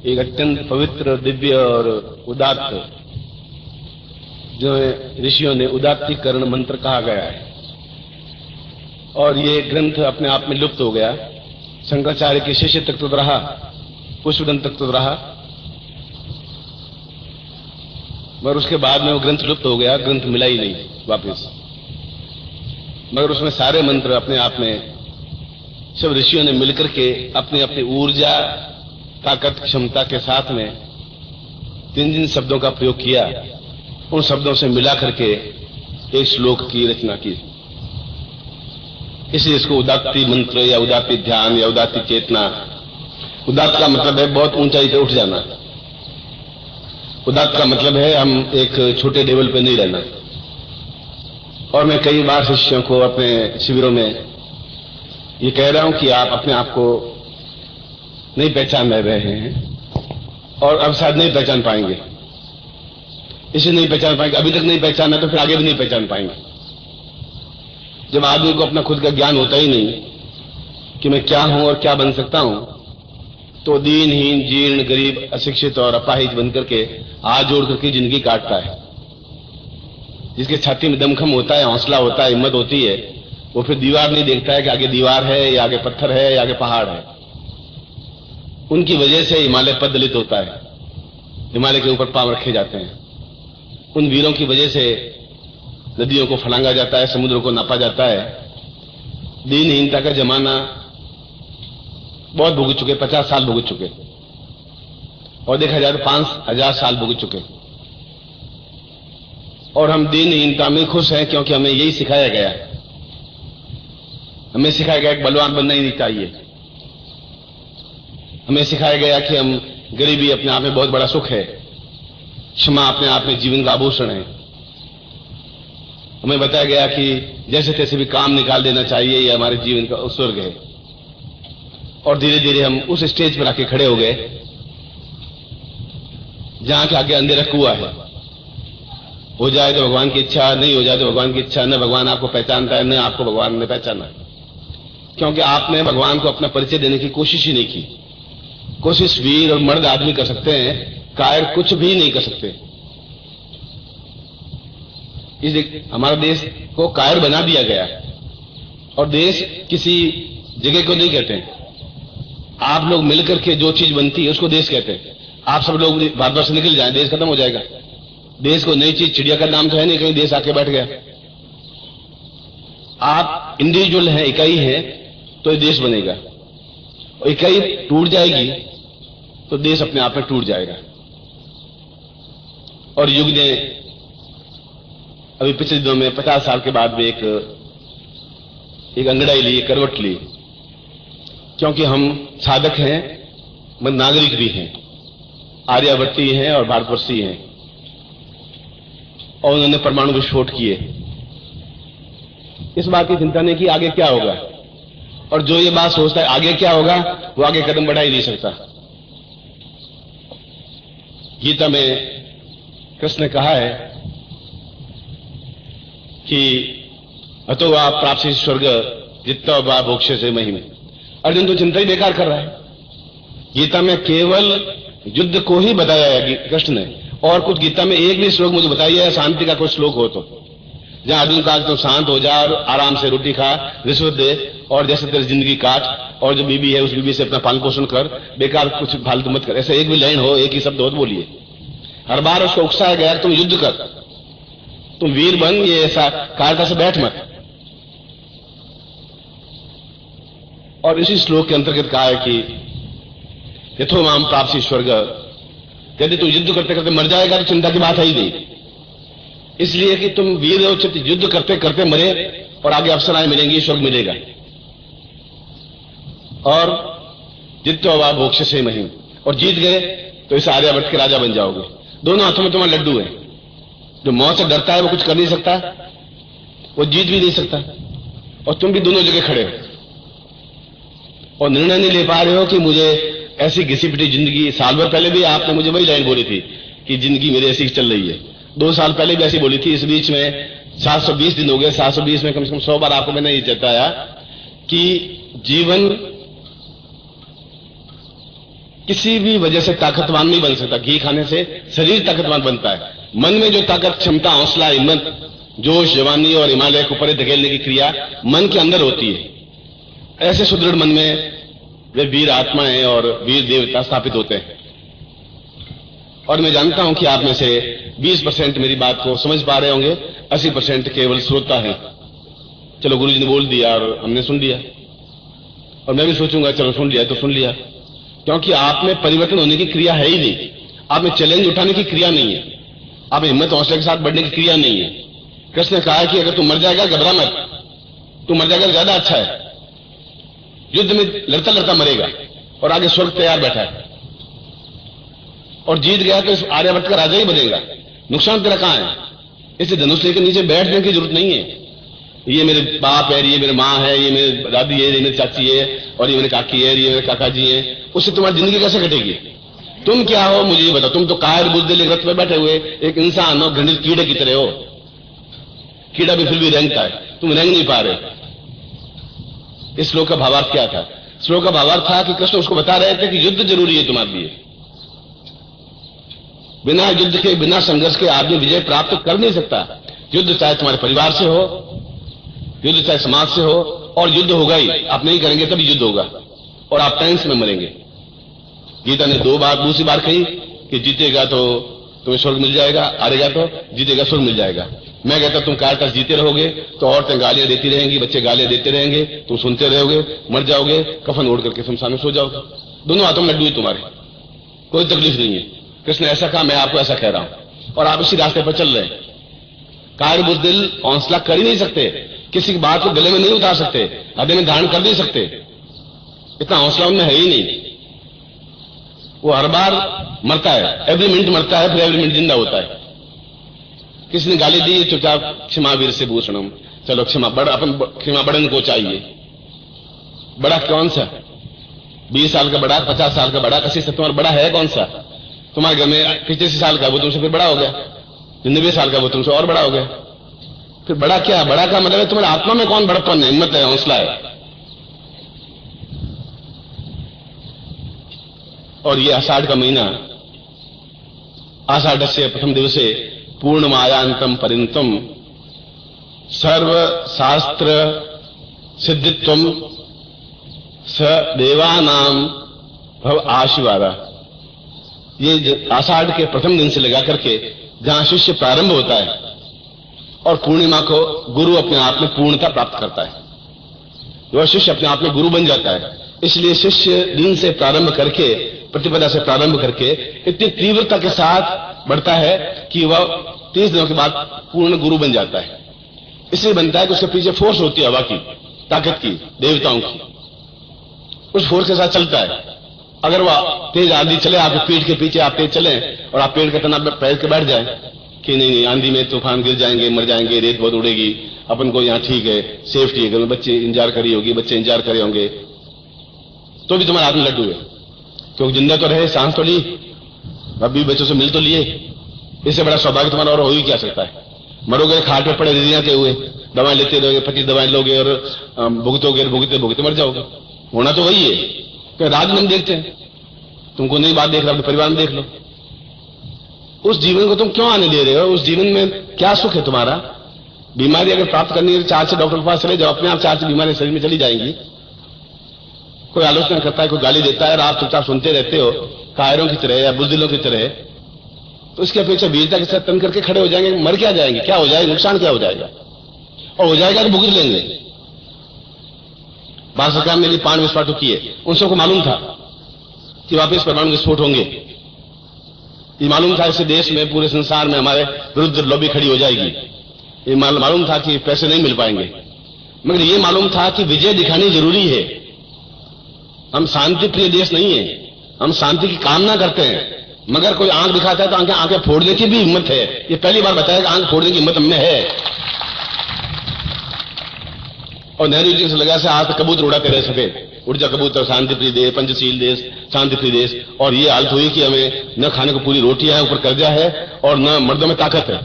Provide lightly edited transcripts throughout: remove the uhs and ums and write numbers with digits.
एक अत्यंत पवित्र, दिव्य और उदात्त, जो ऋषियों ने उदात्तीकरण मंत्र कहा गया है। और ये ग्रंथ अपने आप में लुप्त हो गया। शंकराचार्य के शिष्य तक तो रहा, पुष्पदंत तक तो रहा, मगर उसके बाद में वो ग्रंथ लुप्त हो गया, ग्रंथ मिला ही नहीं वापस। मगर उसमें सारे मंत्र अपने आप में सब ऋषियों ने मिलकर के अपनी अपनी ऊर्जा, ताकत, क्षमता के साथ में जिन शब्दों का प्रयोग किया, उन शब्दों से मिला करके एक श्लोक की रचना की। इसलिए इसको उदात्ती मंत्र या उदात्ती ध्यान या उदात्ती चेतना। उदात्त का मतलब है बहुत ऊंचाई पे उठ जाना। उदात्त का मतलब है हम एक छोटे लेवल पे नहीं रहना। और मैं कई बार शिष्यों को अपने शिविरों में ये कह रहा हूं कि आप अपने आप को नहीं पहचान रहे हैं और अब शायद नहीं पहचान पाएंगे। इसे नहीं पहचान पाएंगे, अभी तक नहीं पहचाना तो फिर आगे भी नहीं पहचान पाएंगे। जब आदमी को अपना खुद का ज्ञान होता ही नहीं कि मैं क्या हूं और क्या बन सकता हूं, तो दीनहीन, जीर्ण, गरीब, अशिक्षित और अपाहिज बनकर के हाथ जोड़ करके जिंदगी काटता है। जिसके छाती में दमखम होता है, हौसला होता है, हिम्मत होती है, वो फिर दीवार नहीं देखता है कि आगे दीवार है या आगे पत्थर है या आगे पहाड़ है। उनकी वजह से हिमालय पददलित होता है, हिमालय के ऊपर पांव रखे जाते हैं। उन वीरों की वजह से नदियों को फलांगा जाता है, समुद्र को नापा जाता है। दीनहीनता का जमाना बहुत भुगत चुके, 50 साल भुगत चुके, और देखा जाए तो 5000 साल भुगत चुके। और हम दीनहीनता में खुश हैं क्योंकि हमें यही सिखाया गया है। हमें सिखाया गया कि बलवान बनना ही नहीं चाहिए। हमें सिखाया गया कि हम गरीबी अपने आप में बहुत बड़ा सुख है, क्षमा अपने आप में जीवन का आभूषण है। हमें बताया गया कि जैसे तैसे भी काम निकाल देना चाहिए, यह हमारे जीवन का स्वर्ग है। और धीरे धीरे हम उस स्टेज पर आके खड़े हो गए जहां के आगे अंधेरा कुआ है। हो जाए तो भगवान की इच्छा, नहीं हो जाए तो भगवान की इच्छा। न भगवान आपको पहचानता है, न आपको भगवान ने पहचाना, क्योंकि आपने भगवान को अपना परिचय देने की कोशिश ही नहीं की। कोशिश वीर और मर्द आदमी कर सकते हैं, कायर कुछ भी नहीं कर सकते। इस हमारा देश को कायर बना दिया गया, और देश किसी जगह को नहीं कहते हैं। आप लोग मिलकर के जो चीज बनती है उसको देश कहते हैं। आप सब लोग भारतवर्ष से निकल जाएं, देश खत्म हो जाएगा। देश को नई चीज, चिड़िया का नाम तो है नहीं, कहीं देश आके बैठ गया। आप इंडिविजुअल हैं, इकाई है, तो ये देश बनेगा। और इकाई टूट जाएगी तो देश अपने आप में टूट जाएगा। और युग ने अभी पिछले दिनों में 50 साल के बाद भी एक अंगड़ाई ली, करवट ली, क्योंकि हम साधक हैं, मगर नागरिक भी हैं, आर्यावर्ती हैं और भारतवर्षी हैं। और उन्होंने परमाणु विस्फोट किए। इस बात की चिंता नहीं कि आगे क्या होगा, और जो ये बात सोचता है आगे क्या होगा, वो आगे कदम बढ़ा ही नहीं सकता। गीता में कृष्ण ने कहा है कि अतो वा प्राप्ति स्वर्ग जित्वा वा मोक्ष से महिम। अर्जुन तो चिंता ही बेकार कर रहा है। गीता में केवल युद्ध को ही बताया है कृष्ण ने, और कुछ गीता में एक भी श्लोक मुझे बताइए है शांति का कोई श्लोक हो तो, जहां अर्जुन कहा तो शांत हो जा और आराम से रोटी खा, रिश्वत दे, और जैसे तेरी जिंदगी काट, और जो बीबी है उस बीबी से अपना पालन पोषण कर, बेकार कुछ फालतू मत कर। ऐसे एक भी लाइन हो, एक ही शब्द हो तो बोलिए। हर बार उसको उकसाया गया तुम युद्ध कर, तुम वीर बन, ये ऐसा कायरता से बैठ मत। और इसी श्लोक के अंतर्गत कहा है कि यथो माम प्राप्ति स्वर्ग, यदि तुम युद्ध करते करते मर जाएगा तो चिंता की बात है ही नहीं। इसलिए कि तुम वीर हो, युद्ध करते करते मरे और आगे अप्सराएं मिलेंगी, स्वर्ग मिलेगा। और जित्वा मोक्ष से महिम, और जीत गए तो इस आर्यावर्त के राजा बन जाओगे। दोनों हाथों में तुम्हारा लड्डू है। जो मौत से डरता है वो कुछ कर नहीं सकता, वो जीत भी नहीं सकता, और तुम भी दोनों जगह खड़े हो और निर्णय नहीं ले पा रहे हो कि मुझे ऐसी घिसी पिटी जिंदगी। साल भर पहले भी आपने मुझे वही लाइन बोली थी कि जिंदगी मेरी ऐसी चल रही है। 2 साल पहले भी ऐसी बोली थी। इस बीच में 720 दिन हो गए। 720 में कम से कम 100 बार आपको मैंने ये जताया कि जीवन किसी भी वजह से ताकतवान नहीं बन सकता। घी खाने से शरीर ताकतवान बनता है। मन में जो ताकत, क्षमता, हौसला, हिम्मत, जोश, जवानी और हिमालय को परे धकेलने की क्रिया मन के अंदर होती है। ऐसे सुदृढ़ मन में वे वीर आत्माएं और वीर देवता स्थापित होते हैं। और मैं जानता हूं कि आप में से 20% मेरी बात को समझ पा रहे होंगे, 80% केवल श्रोता हैं। चलो गुरुजी ने बोल दिया और हमने सुन लिया, और मैं भी सोचूंगा चलो सुन लिया तो सुन लिया, क्योंकि आप में परिवर्तन होने की क्रिया है ही नहीं। आप में चैलेंज उठाने की क्रिया नहीं है। आप में हिम्मत हौसले के साथ बढ़ने की क्रिया नहीं है। कृष्ण ने कहा है कि अगर तू मर जाएगा घबरा मत, तू मर जाएगा तो ज्यादा अच्छा है। युद्ध में लड़ता लड़ता मरेगा और आगे स्वर्ग तैयार बैठा है, और जीत गया तो इस आर्यावर्त का राजा ही बनेगा। नुकसान तेरा कहां है? इसे धनुष लेकर नीचे बैठने की जरूरत नहीं है। ये मेरे बाप है, ये मेरे माँ है, ये मेरे दादी है, ये मेरी चाची है, और ये मेरे काकी है, ये मेरे काका जी है। उससे तुम्हारी जिंदगी कैसे कटेगी? तुम क्या हो मुझे ये बताओ। तुम तो कायर बुजदिल एक रथ में बैठे हुए एक इंसान हो, घृणित कीड़े की तरह हो। कीड़ा भी फिर भी रेंगता है, तुम रेंग नहीं पा रहे। इस श्लोक का भावार्थ क्या था? श्लोक का भावार्थ था कि कृष्ण उसको बता रहे थे कि युद्ध जरूरी है तुम्हारे लिए। बिना युद्ध के, बिना संघर्ष के आदमी विजय प्राप्त कर नहीं सकता। युद्ध चाहे तुम्हारे परिवार से हो, युद्ध चाहे समाज से हो, और युद्ध होगा ही। आप नहीं करेंगे तभी युद्ध होगा, और आप टेंस में मरेंगे। गीता ने 2 बार, दूसरी बार कही कि जीतेगा तो तुम्हें स्वर्ग मिल जाएगा, हारेगा तो जीतेगा स्वर्ग मिल जाएगा। मैं कहता तुम कारटस जीते रहोगे तो औरतें गालियां देती रहेंगी, बच्चे गालियां देते रहेंगे, तुम सुनते रहोगे, मर जाओगे, कफन ओढ़ करके शमशान में सो जाओगे। दोनों हाथों में लड्डू ही तुम्हारे, कोई तकलीफ नहीं है। कृष्ण ऐसा कहा, मैं आपको ऐसा कह रहा हूं, और आप इसी रास्ते पर चल रहे हैं। कायर बुजदिल हौसला कर ही नहीं सकते, किसी की बात को गले में नहीं उतार सकते, हृदय में धारण कर नहीं सकते। इतना हौसला उनमें है ही नहीं। वो हर बार मरता है, एवरी मिनट मरता है, फिर एवरी मिनट जिंदा होता है। किसी ने गाली दी, चुपचाप क्षमा वीर से भूषणम, चलो क्षमा बढ़न को चाहिए। बड़ा कौन सा? 20 साल का बड़ा, 50 साल का बड़ा, किसी से तुम्हारा बड़ा है कौन सा? तुम्हारे घर में 85 साल का वो तुमसे फिर बड़ा हो गया, 90 साल का वो तुमसे और बड़ा हो गया। फिर बड़ा क्या? बड़ा का मतलब है तुम्हारे आत्मा में कौन बड़प्पन है, हिम्मत है, हौसला है। और ये आषाढ़ का महीना, आषाढ़ से प्रथम दिवसे पूर्णमायांतम परिंतम सर्व शास्त्र सिद्धित्वम स देवानाम भव आशीर्वादा। ये आषाढ़ के प्रथम दिन से लगा करके जहां शिष्य प्रारंभ होता है और पूर्णिमा को गुरु अपने आप में पूर्णता प्राप्त करता है, वह शिष्य अपने आप में गुरु बन जाता है। इसलिए शिष्य दिन से प्रारंभ करके, प्रतिपदा से प्रारंभ करके इतनी तीव्रता के साथ बढ़ता है कि वह 30 दिनों के बाद पूर्ण गुरु बन जाता है। इसलिए बनता है कि उसके पीछे फोर्स होती है, हवा की, ताकत की, देवताओं की। उस फोर्स के साथ चलता है। अगर वह तेज आंधी चले आपके पीठ के पीछे, आप तेज चले और आप पेड़ के तना पैर के बैठ जाए कि नहीं आंधी में तूफान गिर जाएंगे, मर जाएंगे, रेत बहुत उड़ेगी, अपन को यहाँ ठीक है, सेफ्टी है, घर में बच्चे इंतजार करी होगी, बच्चे इंतजार करे होंगे, तो भी तुम्हारे हाथ में लड्डू है, क्योंकि जिंदा तो रहे, सांस तो ली, अभी बच्चों से मिल तो लिए। इससे बड़ा सौभाग्य तुम्हारा और हो ही क्या सकता है? मरोगे खाट में पड़े रिजियां के हुए, दवाएं लेते रहोगे, 25 दवाएं लोगे और भुगतोगे, भुगते भुगते मर जाओगे। होना तो वही है कि राज में हम देखते हैं, तुमको नहीं बात देख रहा, अपने परिवार में देख लो। उस जीवन को तुम क्यों आने दे रहे हो? उस जीवन में क्या सुख है तुम्हारा? बीमारी अगर प्राप्त करनी है 4 से डॉक्टर के पास चले जाओ, अपने आप 4 से बीमारी शरीर में चली जाएंगी। कोई आलोचना करता है, कोई गाली देता है और आप चुपचाप सुनते रहते हो, कायरों की तरह या बुजदिलों की तरह, तो इसकी अपेक्षा वीरता के साथ तन करके खड़े हो जाएंगे। मर क्या जाएंगे? क्या हो जाएगा? नुकसान क्या हो जाएगा? और हो जाएगा तो भुगत लेंगे। भारत सरकार ने भी 5 विस्फोट किए, उन सबको मालूम था कि वापिस परमाणु विस्फोट होंगे। ये मालूम था इस देश में, पूरे संसार में हमारे विरुद्ध लॉबी खड़ी हो जाएगी। ये मालूम था कि पैसे नहीं मिल पाएंगे, मगर ये मालूम था कि विजय दिखानी जरूरी है। हम शांति प्रिय देश नहीं है, हम शांति की कामना करते हैं, मगर कोई आंख दिखाता है तो आंखें फोड़ने की भी हिम्मत है। ये पहली बार बताया कि आंख फोड़ने की हिम्मत हमें है। और नेहरू जी से लगा से आज तक कबूतर उड़ाते रहे सफेद, उड़ जा कबूतर, शांति प्रिय देश, पंचशील देश, शांति प्रिय देश। और ये हालत हुई कि हमें न खाने को पूरी रोटियां है, ऊपर कर्जा है, और न मर्दों में ताकत है,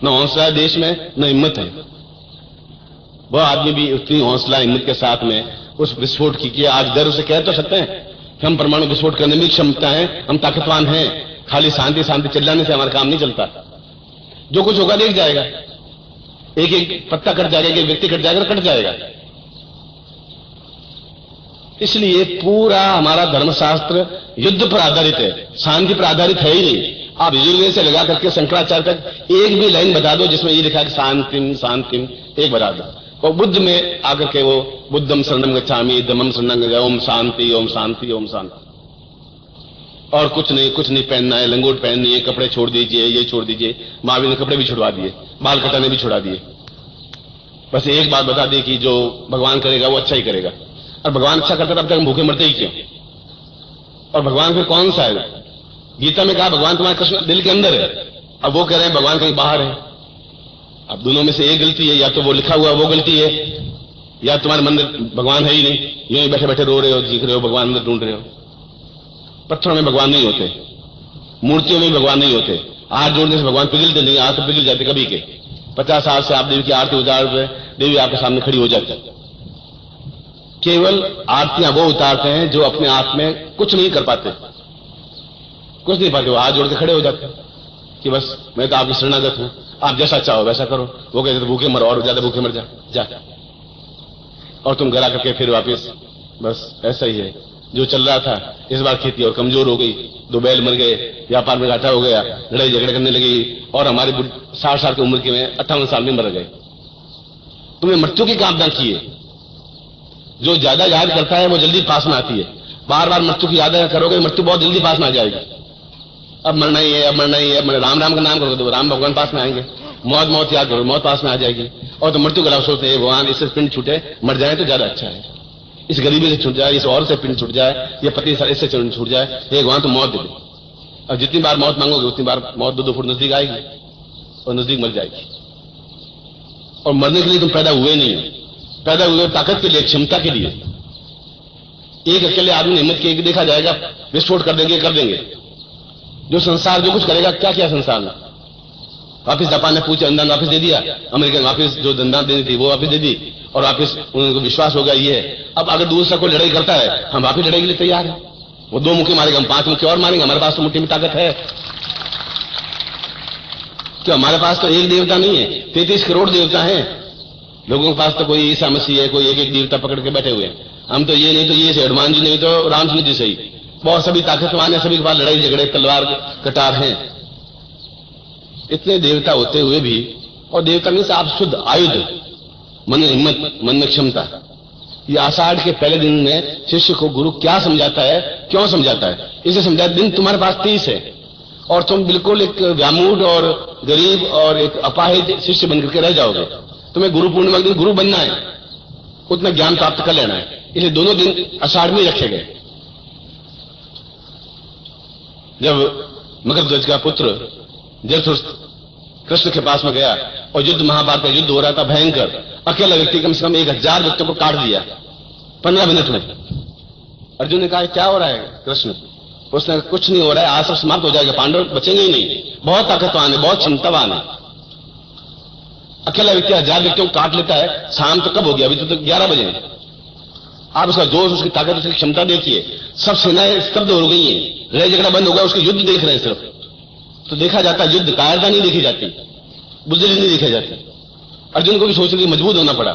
न हौसला है देश में, न हिम्मत है। वह आदमी भी उतनी हौसला हिम्मत के साथ में उस विस्फोट की किया। आज गर्व से कह तो सकते हैं हम परमाणु विस्फोट करने में क्षमता है, हम ताकतवान हैं। खाली शांति शांति चिल्लाने से हमारा काम नहीं चलता। जो कुछ होगा देख जाएगा, एक एक पत्ता कट जाएगा, एक एक व्यक्ति कट जाएगा, कट जाएगा। इसलिए पूरा हमारा धर्मशास्त्र युद्ध पर आधारित है, शांति पर आधारित है ही नहीं। आप यजुर्वेद से लगा करके शंकराचार्य तक एक भी लाइन बता दो जिसमें ये लिखा है कि शांतिम शांतिम, एक बता दो। और बुद्ध में आकर के वो बुद्धम शरणम गच्छामि, धम्मम शरणम गच्छामि, ओम शांति ओम शांति ओम शांति। और कुछ नहीं पहनना है, लंगोट पहननी है, कपड़े छोड़ दीजिए, ये छोड़ दीजिए। महावीर ने कपड़े भी छुड़वा दिए, बाल कटाने भी छुड़ा दिए। बस एक बात बता दी कि जो भगवान करेगा वो अच्छा ही करेगा। और भगवान अच्छा करता तब तक हम भूखे मरते ही क्यों? और भगवान फिर कौन सा है? गीता में कहा भगवान तुम्हारे कृष्ण दिल के अंदर है, अब वो कह रहे हैं भगवान कहीं बाहर है। अब दोनों में से एक गलती है, या तो वो लिखा हुआ वो गलती है, या तुम्हारे मन में भगवान है ही नहीं, यूं ही बैठे बैठे रो रहे हो, चीख रहे हो, भगवान अंदर ढूंढ रहे हो। पत्थरों में भगवान नहीं होते, मूर्तियों में भगवान नहीं होते। हाथ जोड़ने से भगवान पिघलते नहीं, हाथ तो पिघल जाते कभी के। 50 साल से आप देवी की आरती उतार रहे, देवी आपके सामने खड़ी हो जाती है। केवल आरतियां वो उतारते हैं जो अपने आप में कुछ नहीं कर पाते, कुछ नहीं पाते। वो हाथ जोड़ के खड़े हो जाते हैं कि बस मैं तो आपकी शरणागत हूं, आप जैसा चाहो वैसा करो। वो कहते तो भूखे मरो, और ज्यादा भूखे मर जा, और तुम घर आकर के फिर वापिस बस ऐसा ही है जो चल रहा था। इस बार खेती और कमजोर हो गई, 2 बैल मर गए, व्यापार में घाटा हो गया, लड़ाई झगड़े करने लगी, और हमारे 60 साल की उम्र के में 58 साल में मर गए। तुमने मृत्यु की कामना की है। जो ज्यादा याद करता है वो जल्दी पास में आती है। बार बार मृत्यु की याद करोगे, मृत्यु बहुत जल्दी पास में आ जाएगी। अब मरना ही है, अब मरना ही है, राम राम का नाम करोगे तो राम भगवान पास में आएंगे। मौत मौत याद करोगे, मौत पास में आ जाएगी। और तो मृत्यु का सोचते हैं भगवान इससे पिंड छूटे, मर जाए तो ज्यादा अच्छा है, इस गरीबी से छूट जाए, इस और से पिंड छूट जाए, ये पति इससे छूट जाए, हे भगवान तो मौत दे दे। और जितनी बार मौत मांगोगे उतनी बार मौत 2-2 फुट नजदीक आएगी और नजदीक मर जाएगी। और मरने के लिए तुम पैदा हुए नहीं, पैदा हुए ताकत के लिए, क्षमता के लिए। एक अकेले आदमी ने हिम्मत की देखा जाएगा, विस्फोट कर देंगे। जो संसार जो कुछ करेगा, क्या क्या संसार में वापिस जापान ने पूछे अनुदान वापिस दे दिया, अमेरिका ने वापिस जो अनुदान देनी थी वो वापिस दे दी, और वापिस उनको विश्वास हो गया ये है। अब अगर दूसरा कोई लड़ाई करता है, हम वापिस लड़ाई के लिए तैयार हैं। वो 2 मुक्के मारेगा, हम 5 मुक्के और मारेंगे, हमारे पास तो मुट्ठी में ताकत है। क्यों? हमारे पास तो एक देवता नहीं है, 33 करोड़ देवता हैं। लोगों के पास तो कोई ईसा मसीह है, कोई एक देवता पकड़ के बैठे हुए हैं। हम तो ये नहीं तो ये से हनुमान जी, नहीं तो रामचंद्र जी सही, बहुत सभी ताकतवान है, सभी के पास लड़ाई झगड़े तलवार कटार हैं। इतने देवता होते हुए भी, और देवता में से आप शुद्ध आयुध, मन में हिम्मत, मन में क्षमता। ये आषाढ़ के पहले दिन में शिष्य को गुरु क्या समझाता है, क्यों समझाता है? इसे समझाता, दिन तुम्हारे पास 30 है और तुम बिल्कुल एक व्यामूढ़ और गरीब और एक अपाहिज शिष्य बनकर के रह जाओगे। तुम्हें गुरु पूर्णिमा के दिन गुरु बनना है, उतना ज्ञान प्राप्त कर लेना है। इसलिए दोनों दिन आषाढ़ में रखे गए। जब मगधध्वज का पुत्र जरथुस्त्र कृष्ण के पास में गया और युद्ध, महाभारत का युद्ध हो रहा था भयंकर, अकेला व्यक्ति कम से कम 1000 व्यक्तियों को काट दिया 15 मिनट में। अर्जुन ने कहा क्या हो रहा है कृष्ण? उसने कुछ नहीं हो रहा है, आज सब समाप्त हो जाएगा, पांडव बचेंगे ही नहीं, बहुत ताकतवान है, बहुत क्षमतावान है। अकेला व्यक्ति 1000 व्यक्तियों को काट लेता है। शाम तो कब हो गया? अभी तो 11 बजे। आप उसका जोश, उसकी ताकत, उसकी क्षमता देखिए। सब सेनाएं स्तब्ध हो गई हैं, लड़ाई झगड़ा बंद हो गया, उसके युद्ध देख रहे हैं सिर्फ। तो देखा जाता है युद्ध, कायरता नहीं देखी जाती, बुद्धि नहीं देखी जाती। अर्जुन को भी सोचने की मजबूर होना पड़ा,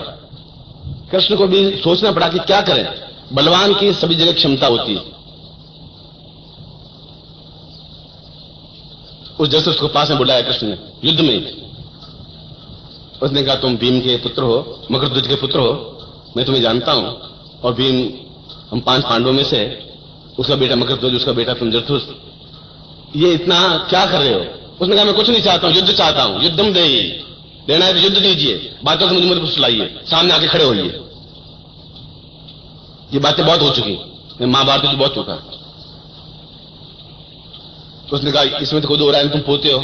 कृष्ण को भी सोचना पड़ा कि क्या करें। बलवान की सभी जगह क्षमता होती है। उस जरथुस्त्र को पास में बुलाया कृष्ण ने युद्ध में। उसने कहा तुम भीम के पुत्र हो, मगधध्वज के पुत्र हो, मैं तुम्हें जानता हूं। और भीम, हम 5 पांडवों में से, उसका बेटा मगधध्वज, उसका बेटा तुम जरथुस्त्र, ये इतना क्या कर रहे हो? उसने कहा मैं कुछ नहीं चाहता हूं, युद्ध चाहता हूं। युद्धम देहि, देना है तो युद्ध दीजिए, बातों से मुझे मत फुसलाइए, सामने आके खड़े होइए। ये बातें बहुत हो चुकी, मैं महाभारत में बहुत चुका। तो उसने कहा इसमें तो खुद हो रहा है, तुम पोते हो।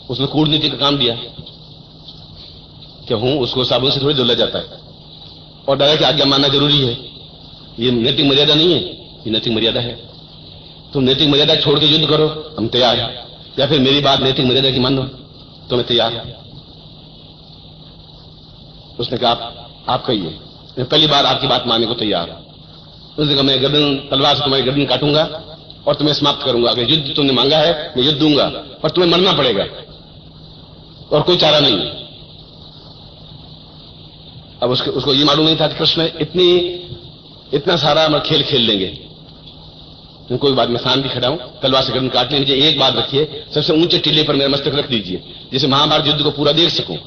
उसने कूटनीति का काम दिया, क्या हूं उसको साबुन से थोड़ी धुला जाता है, और दादा की आज्ञा मानना जरूरी है। ये नैतिक मर्यादा नहीं है, ये नैतिक मर्यादा है। तुम नैतिक मर्यादा छोड़ के युद्ध करो, हम तैयार हैं, या फिर मेरी बात नैतिक मर्यादा की मान लो तो मैं तैयार हूं। उसने कहा आप कहिए, मैं पहली बार आपकी बात मानने को तैयार हूं। उसने कहा मैं गर्दन तलवार से तुम्हारी गर्दन काटूंगा और तुम्हें समाप्त करूंगा। अगर युद्ध तुमने मांगा है मैं युद्ध दूंगा, पर तुम्हें मरना पड़ेगा और कोई चारा नहीं। अब उसको ये मालूम नहीं था कि कृष्ण इतना सारा मैं खेल खेल लेंगे। कोई बात, मैं शांति खड़ा हूं, तलवार से गर्दन काट लीजिए। एक बात रखिए, सबसे ऊंचे टिल्ले पर मेरा मस्तक रख दीजिए, जिसे महाभारत युद्ध को पूरा देख सकूं।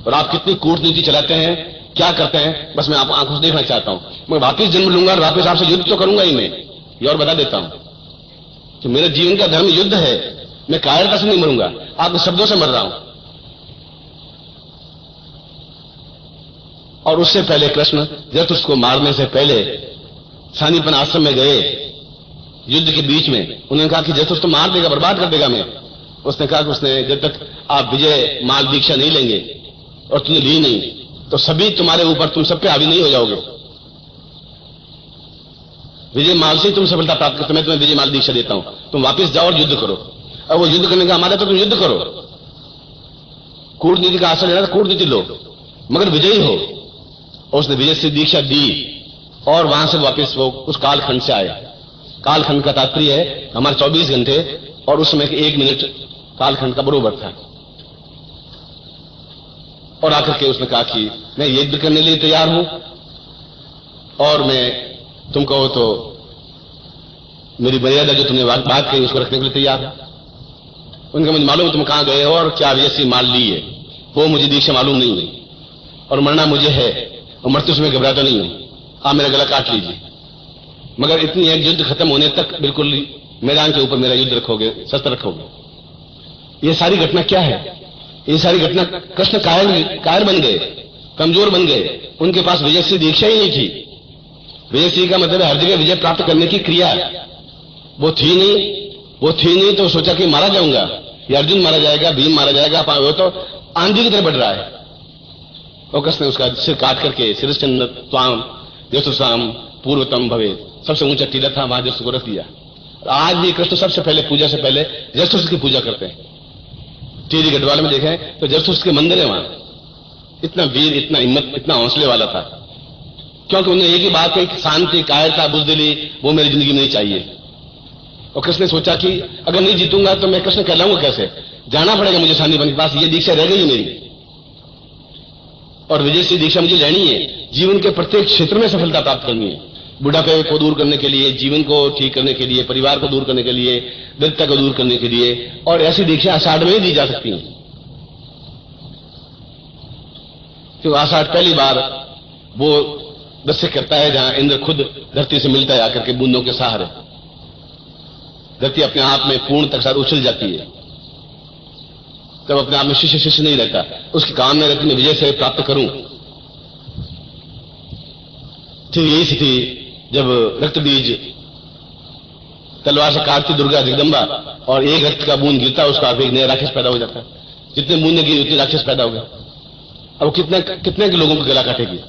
और आप कितनी कूटनीति चलाते हैं, क्या करते हैं, बस मैं आप आंखों से देखना चाहता हूं। मैं वापिस जन्म लूंगा और वापिस आपसे युद्ध तो करूंगा ही मैं। ये और बता देता हूं कि मेरे जीवन का धर्म युद्ध है। मैं कायरता से नहीं मरूंगा, आपके शब्दों से मर रहा हूं। और उससे पहले कृष्ण जब उसको मारने से पहले सानीपन आश्रम में गए, युद्ध के बीच में उन्होंने कहा कि जैसे उसको मार देगा, बर्बाद कर देगा मैं। उसने कहा कि उसने जब तक आप विजय माल दीक्षा नहीं लेंगे और तुमने ली नहीं तो सभी तुम्हारे ऊपर, तुम सब पे हावी नहीं हो जाओगे। विजय माल से तुम सफलता प्राप्त करते, मैं तुम्हें विजय माल दीक्षा देता हूं, तुम वापस जाओ और युद्ध करो। अब वो युद्ध करने का हमारा तो तुम युद्ध करो, कूटनीति का आश्रय लेना, कूटनीति लो, मगर विजयी हो। और उसने विजय से दीक्षा दी और वहां से वापस वो उस कालखंड से आए। कालखंड का तात्पर्य है हमारे 24 घंटे और उस समय 1 मिनट कालखंड का बरोबर था। और आकर के उसने कहा कि मैं युद्ध करने के लिए तैयार हूं और मैं तुम कहो तो मेरी मर्यादा जो तुमने बात कही उसको रखने के लिए तैयार है। उनका मुझे मालूम तुम कहां गए हो और क्या विजय माल ली है, वो मुझे दीक्षा मालूम नहीं हुई और मरना मुझे है और मरते समय घबराता नहीं हूं। आप मेरा गला काट लीजिए, मगर इतनी एक युद्ध खत्म होने तक बिल्कुल मैदान के ऊपर मेरा युद्ध रखोगे, शस्त्र रखोगे। ये सारी घटना क्या है? ये सारी घटना कृष्ण कायर बन गए, कमजोर बन गए। उनके पास विजय से दीक्षा ही नहीं थी। विजय सिंह का मतलब हर जगह विजय प्राप्त करने की क्रिया वो थी नहीं तो सोचा कि मारा जाऊंगा, या अर्जुन मारा जाएगा, भीम मारा जाएगा, वो तो आंधी की तरह बढ़ रहा है। और कृष्ण ने उसका सिर काट करके शिरश्चंद्र त्वाम यशोसाम पूर्वतम भवे, सबसे ऊंचा टीला था, वहां जस को रख दिया। आज भी कृष्ण सबसे पहले पूजा से पहले जसोस की पूजा करते हैं। टीरी गढ़वाल में देखें तो जसोस के मंदिर है वहां। इतना वीर, इतना हिम्मत, इतना हौसले वाला था, क्योंकि उन्हें एक ही बात है कि शांति, कायरता, बुजदिली वो मेरी जिंदगी में नहीं चाहिए। और कृष्ण ने सोचा कि अगर नहीं जीतूंगा तो मैं कृष्ण कहलाऊंगा कैसे, जाना पड़ेगा मुझे शांतिवन के पास, ये दीक्षा रह गई मेरी और विजय से दीक्षा मुझे लेनी है। जीवन के प्रत्येक क्षेत्र में सफलता प्राप्त करनी है, बुढ़ापे को दूर करने के लिए, जीवन को ठीक करने के लिए, परिवार को दूर करने के लिए, दरिद्रता को दूर करने के लिए। और ऐसी दीक्षा आषाढ़ में ही दी जा सकती है, क्योंकि आषाढ़ पहली बार वो दृश्य करता है जहां इंद्र खुद धरती से मिलता है आकर के बूंदों के सहारे। धरती अपने आप में पूर्ण तक साथ उछल जाती है, तब अपने आप में शिष्य नहीं रहता, उसकी कामना रहती मैं विजय से प्राप्त करूं। ठीक यही स्थिति जब रक्त बीज तलवार से काटती दुर्गा जगदम्बा और एक रक्त का बूंद गिरता है, उसका एक नया राक्षस पैदा हो जाता है। जितने बूंदे गिरी उतने राक्षस पैदा हो गए। अब कितने के लोगों को गला काटेगी,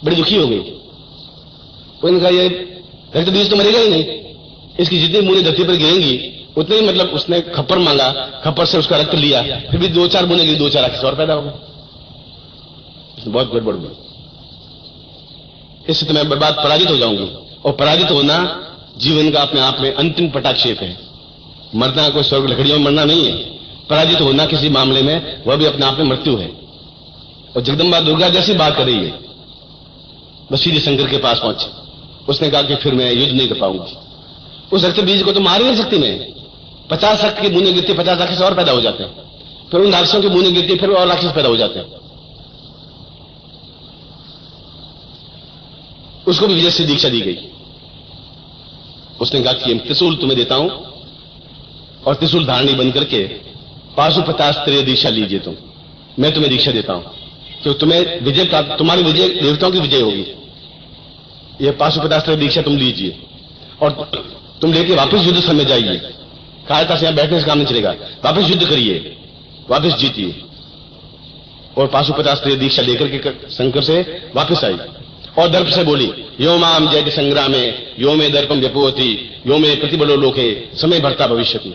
बड़ी दुखी हो गई। उन्होंने कहा ये रक्त बीज तो मरेगा ही नहीं, इसकी जितनी बूंदें धरती पर गिरेंगी उतने ही, मतलब उसने खप्पर मांगा, खप्पर से उसका रक्त लिया, फिर भी 2-4 बूंदें गिरी, 2-4 राक्षस और पैदा हो गए। बहुत गड़बड़ हुई, इससे तो मैं बर्बाद पराजित हो जाऊंगी। और पराजित होना जीवन का अपने आप में अंतिम पटाक्षेप है। मरना कोई स्वर्ग लकड़ियों में मरना नहीं है, पराजित होना किसी मामले में वह भी अपने आप में मृत्यु है। और जगदम्बा दुर्गा जैसी बात कर रही है, बस सीधे शंकर के पास पहुंचे। उसने कहा कि फिर मैं युद्ध नहीं कर पाऊंगी, उस रक्त बीज को तो मार ही नहीं सकती मैं। 50 रक्त की बूंदें गिरती, 50 राक्षस और पैदा हो जाते हैं, फिर उन राक्षसों की बूंदें गिरती, फिर और राक्षस पैदा हो जाते हैं। उसको भी विजय से दीक्षा दी गई। उसने कहा कि त्रिशूल तुम्हें देता हूं और त्रिशूल धारणी बन करके पाशुपतास्त्रीय दीक्षा लीजिए तुम, मैं तुम्हें दीक्षा देता हूं कि तुम्हें विजय प्राप्त, तुम्हारी विजय देवताओं की विजय होगी। यह पाशुपतास्त्रीय दीक्षा तुम लीजिए और तुम लेके वापस युद्ध समय जाइए। कायरता से यहां बैठने से काम नहीं चलेगा, वापस युद्ध करिए, वापस जीतिए। और पाशुपतास्त्रीय दीक्षा लेकर के शंकर से वापस आई और दर्प से बोली, यो माम जयति संग्रामे यो मे दर्पम व्यपोति यो मे प्रतिबलो लोके समय भरता भविष्यति।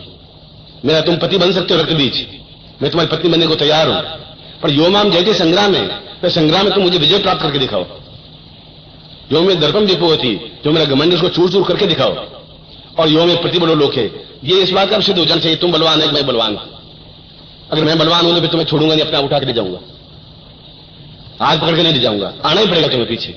मेरा तुम पति बन सकते हो रक्त बीज, मैं तुम्हारी पत्नी बनने को तैयार हूं, पर यो माम जयति संग्राम है, तो संग्राम में तुम मुझे विजय प्राप्त करके दिखाओ। यो में दर्पम विपोहति, जो मेरा घमंड उसको चूर चूर करके दिखाओ। और यो में प्रतिबलो लोक है, ये इस बात का सिद्ध हो जाना चाहिए तुम बलवान है, मैं बलवान हूं। अगर मैं बलवान हूं तो फिर तुम्हें छोड़ूंगा नहीं, अपने आप उठा के ले जाऊंगा, हाथ पकड़ के नहीं ले जाऊंगा, आना ही पड़ेगा तुम्हें पीछे।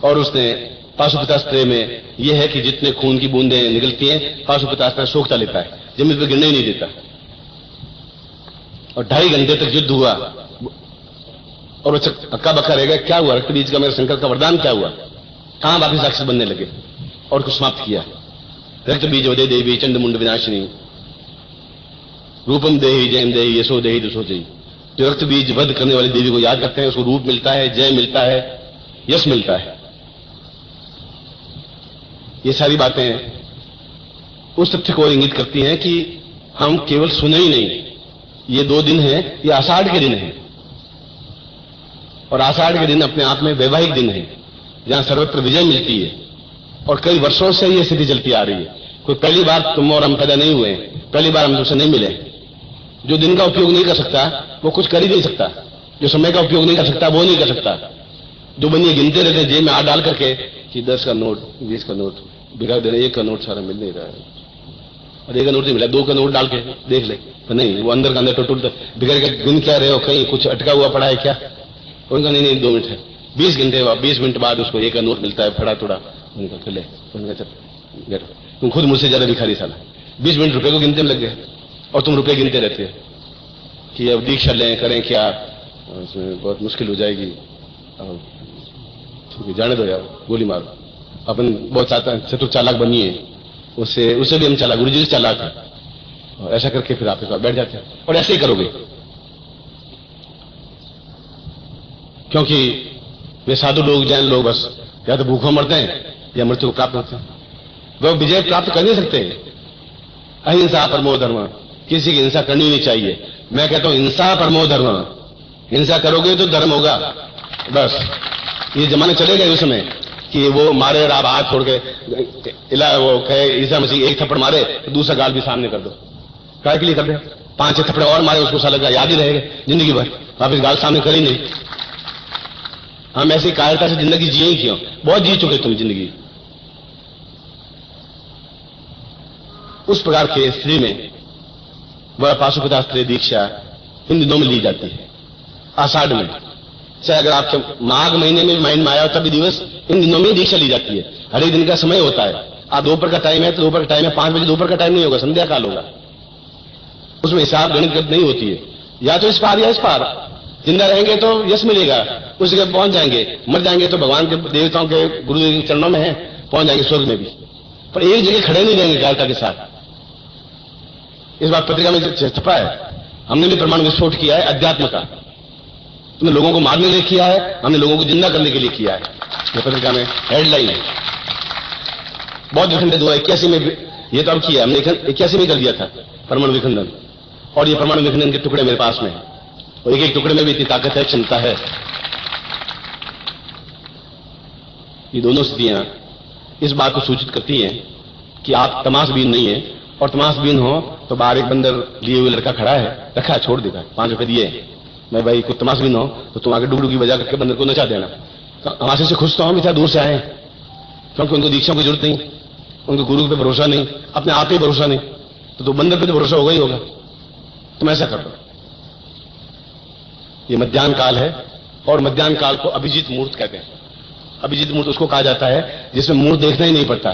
और उसने पाशुपतास्त्र में यह है कि जितने खून की बूंदें निकलती हैं पाशुपतास्त्र सोखता लेता है, जमीन पर गिरने ही नहीं देता। और 2.5 घंटे तक युद्ध हुआ और वो अक्का बक्का रह गया, क्या हुआ रक्त बीज का मेरे शंकर का वरदान क्या हुआ, कहां वापिस राक्षस बनने लगे, और कुछ समाप्त किया। रक्त बीज वदे देवी चंड मुंड विनाशिनी रूपम देही जयम देही यशो देही दुसो देही। जो रक्त बीज वध करने वाली देवी को याद करते हैं उसको रूप मिलता है, जय मिलता है, यश मिलता है। ये सारी बातें उस तथ्य को इंगित करती हैं कि हम केवल सुने ही नहीं, ये 2 दिन हैं, ये आषाढ़ के दिन हैं, और आषाढ़ के दिन अपने आप में वैवाहिक दिन है जहां सर्वत्र विजय मिलती है। और कई वर्षों से ये स्थिति चलती आ रही है, कोई पहली बार तुम और हम पैदा नहीं हुए, पहली बार हम तुमसे नहीं मिले। जो दिन का उपयोग नहीं कर सकता वो कुछ कर ही नहीं सकता, जो समय का उपयोग नहीं कर सकता वो नहीं कर सकता। जो बनिए गिनते रहते हैं जेब में हाथ डाल करके कि 10 का नोट, 20 का नोट बिगा दे रहे, 1 का नोट सारा मिल नहीं रहा है, और 1 का नोट नहीं मिला, 2 का नोट डाल के देख ले तो नहीं, वो अंदर का अंदर टूट बिगड़ के गिन क्या रहे हो, कहीं कुछ अटका हुआ पड़ा है क्या, उनका नहीं 2 मिनट है, 20 घंटे 20 मिनट बाद उसको 1 का नोट मिलता है फड़ा थोड़ा, उनका चले तुम खुद मुझसे ज्यादा भिखारी साला, 20 मिनट रुपए को गिनते में लग गए और तुम रुपए गिनते रहते हो कि अब दीक्षा लें करें क्या, उसमें बहुत मुश्किल हो जाएगी, ठीक है जाने दो यार, गोली मारो। अपन बहुत चतुर चालाक बनिए, उससे भी हम चालाक, गुरु जी से चालाक है, और ऐसा करके फिर आपके पास बैठ जाते हैं और ऐसे ही करोगे, क्योंकि वे साधु लोग जैन लोग बस या तो भूखों मरते हैं या मृत्यु को प्राप्त होते हैं, वह विजय प्राप्त कर नहीं सकते। अहिंसा परमो धर्म, किसी की हिंसा करनी नहीं चाहिए। मैं कहता हूं हिंसा परमो धर्म, हिंसा करोगे तो धर्म होगा। बस ये जमाने चले गए उस समय कि वो मारे और आप हाथ छोड़ के वो कहे ईसा मसीह 1 थप्पड़ मारे तो दूसरा गाल भी सामने कर दो, काय के लिए कर रहे, 5-6 थप्पड़ और मारे उसको साला याद ही रहेगा जिंदगी भर, वापिस गाल सामने कर ही नहीं। हम ऐसी कायरता से जिंदगी जिए ही क्यों, बहुत जी चुके तुम जिंदगी। उस प्रकार के स्त्री में वह पाशुपतास्त्र दीक्षा इन दिनों में ली जाती है, आषाढ़ में। चाहे अगर आपके माघ महीने में माइंड में आया हो तभी दिवस इन दिनों में दीक्षा ली जाती है। हर एक दिन का समय होता है, आज दोपहर का टाइम है तो दोपहर का टाइम है, 5 बजे दोपहर का टाइम नहीं होगा, संध्या काल होगा, उसमें हिसाब गणित नहीं होती है, या तो इस पार या इस पार। जिंदा रहेंगे तो यश मिलेगा, उस जगह पहुंच जाएंगे, मर जाएंगे तो भगवान के देवताओं के गुरुदेव के चरणों में है, पहुंच जाएंगे स्वर्ग में भी, पर एक जगह खड़े नहीं रहेंगे कायरता के साथ। इस बात पत्रिका में छपा है, हमने भी परमाणु विस्फोट किया है अध्यात्म का, तुमने लोगों को मारने के लिए किया है, हमने लोगों को जिंदा करने के लिए किया है। ये पत्रिका में हेडलाइन है। बहुत विखंडित हुआ 81 में, ये तो अब किया हमने 81 में कर दिया था परमाणु विखंडन, और ये परमाणु विखंडन के टुकड़े मेरे पास में है, और एक टुकड़े में भी इतनी ताकत है, क्षमता है। ये दोनों स्थितियां इस बात को सूचित करती हैं कि आप तमाशबीन नहीं है, और तमाशबीन हो तो बाहर एक बंदर लिए हुए लड़का खड़ा है, रखा है, छोड़ देगा, 5 रुपए दिए, मैं भाई कुछ तमाशबीन हो तो तुम आगे डुगडुगी बजा करके बंदर को नचा देना। तो हमारे से खुश तो हम इतना दूर से आए, क्योंकि उनको दीक्षा की जरूरत नहीं, उनको गुरु पे भरोसा नहीं, अपने आप पे भरोसा नहीं, तो बंदर पे तो भरोसा होगा ही होगा। तुम ऐसा कर दो। ये मध्याह्न काल है, और मध्याह्न काल को अभिजीत मुहूर्त कहते हैं। अभिजीत मुहूर्त उसको कहा जाता है जिसमें मुहूर्त देखना ही नहीं पड़ता।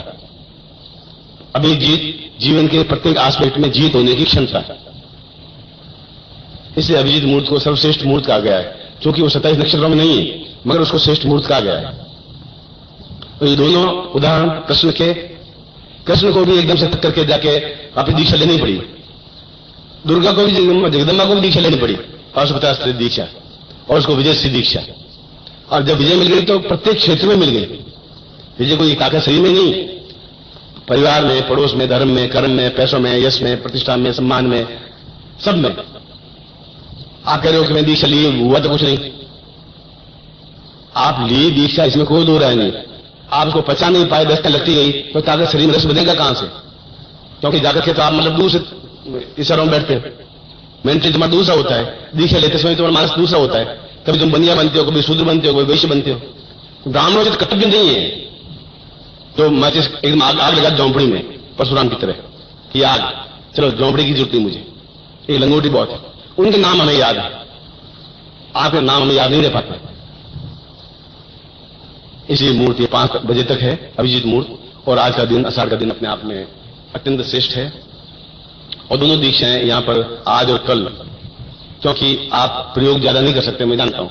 अभिजीत जीवन के प्रत्येक एस्पेक्ट में जीत होने की क्षमता है, इसलिए अभिजीत मुहूर्त को सर्वश्रेष्ठ मुहूर्त कहा गया है, क्योंकि वो 27 नक्षत्रों में नहीं है, मगर उसको श्रेष्ठ मुहूर्त कहा गया है। तो ये दोनों उदाहरण कृष्ण को भी एकदम से तक करके जाके अपनी दीक्षा लेनी पड़ी, दुर्गा को भी, जगदम्बा को भी दीक्षा लेनी पड़ी, पाशुपतास्त्र दीक्षा, और उसको विजय से दीक्षा। और जब विजय मिल गई तो प्रत्येक क्षेत्र में मिल गई विजय। कोई ताकत शरीर में नहीं, परिवार में, पड़ोस में, धर्म में, कर्म में, पैसों में, यश में, प्रतिष्ठा में, सम्मान में, सब में। आप कह रहे हो कि मैं दीक्षा ली, हुआ तो कुछ नहीं। आप ली दीक्षा, इसमें कोई दो राय नहीं। आप उसको पचा नहीं पाए, 10 लगती गई तो ताकत शरीर में रस बनेगा कहां से? क्योंकि जाकर के तो आप मतलब दूसरे इशारों में बैठते हैं, मेंटली तुम्हारा दूसरा होता है, दीक्षा लेते समय तुम्हारा मानस दूसरा होता है, कभी तुम बनिया बनते हो, कभी शूद्र बनते हो, कभी वैश्य बनते हो। ब्राह्मणों से कर्तव्य नहीं है तो माचिस एकदम आग लगा झोंपड़ी में परशुराम की तरह कि आग, चलो झोंपड़ी की जरूरत नहीं मुझे, ये लंगोटी बहुत है। उनके नाम हमें याद है, आपके नाम हमें याद नहीं रह पाते। इसलिए मूर्त ये 5 बजे तक है, अभिजीत मूर्त। और आज का दिन, आषाढ़ का दिन अपने आप में अत्यंत श्रेष्ठ है। और दोनों दीक्षाएं यहां पर आज और कल, क्योंकि आप प्रयोग ज्यादा नहीं कर सकते, मैं जानता हूं,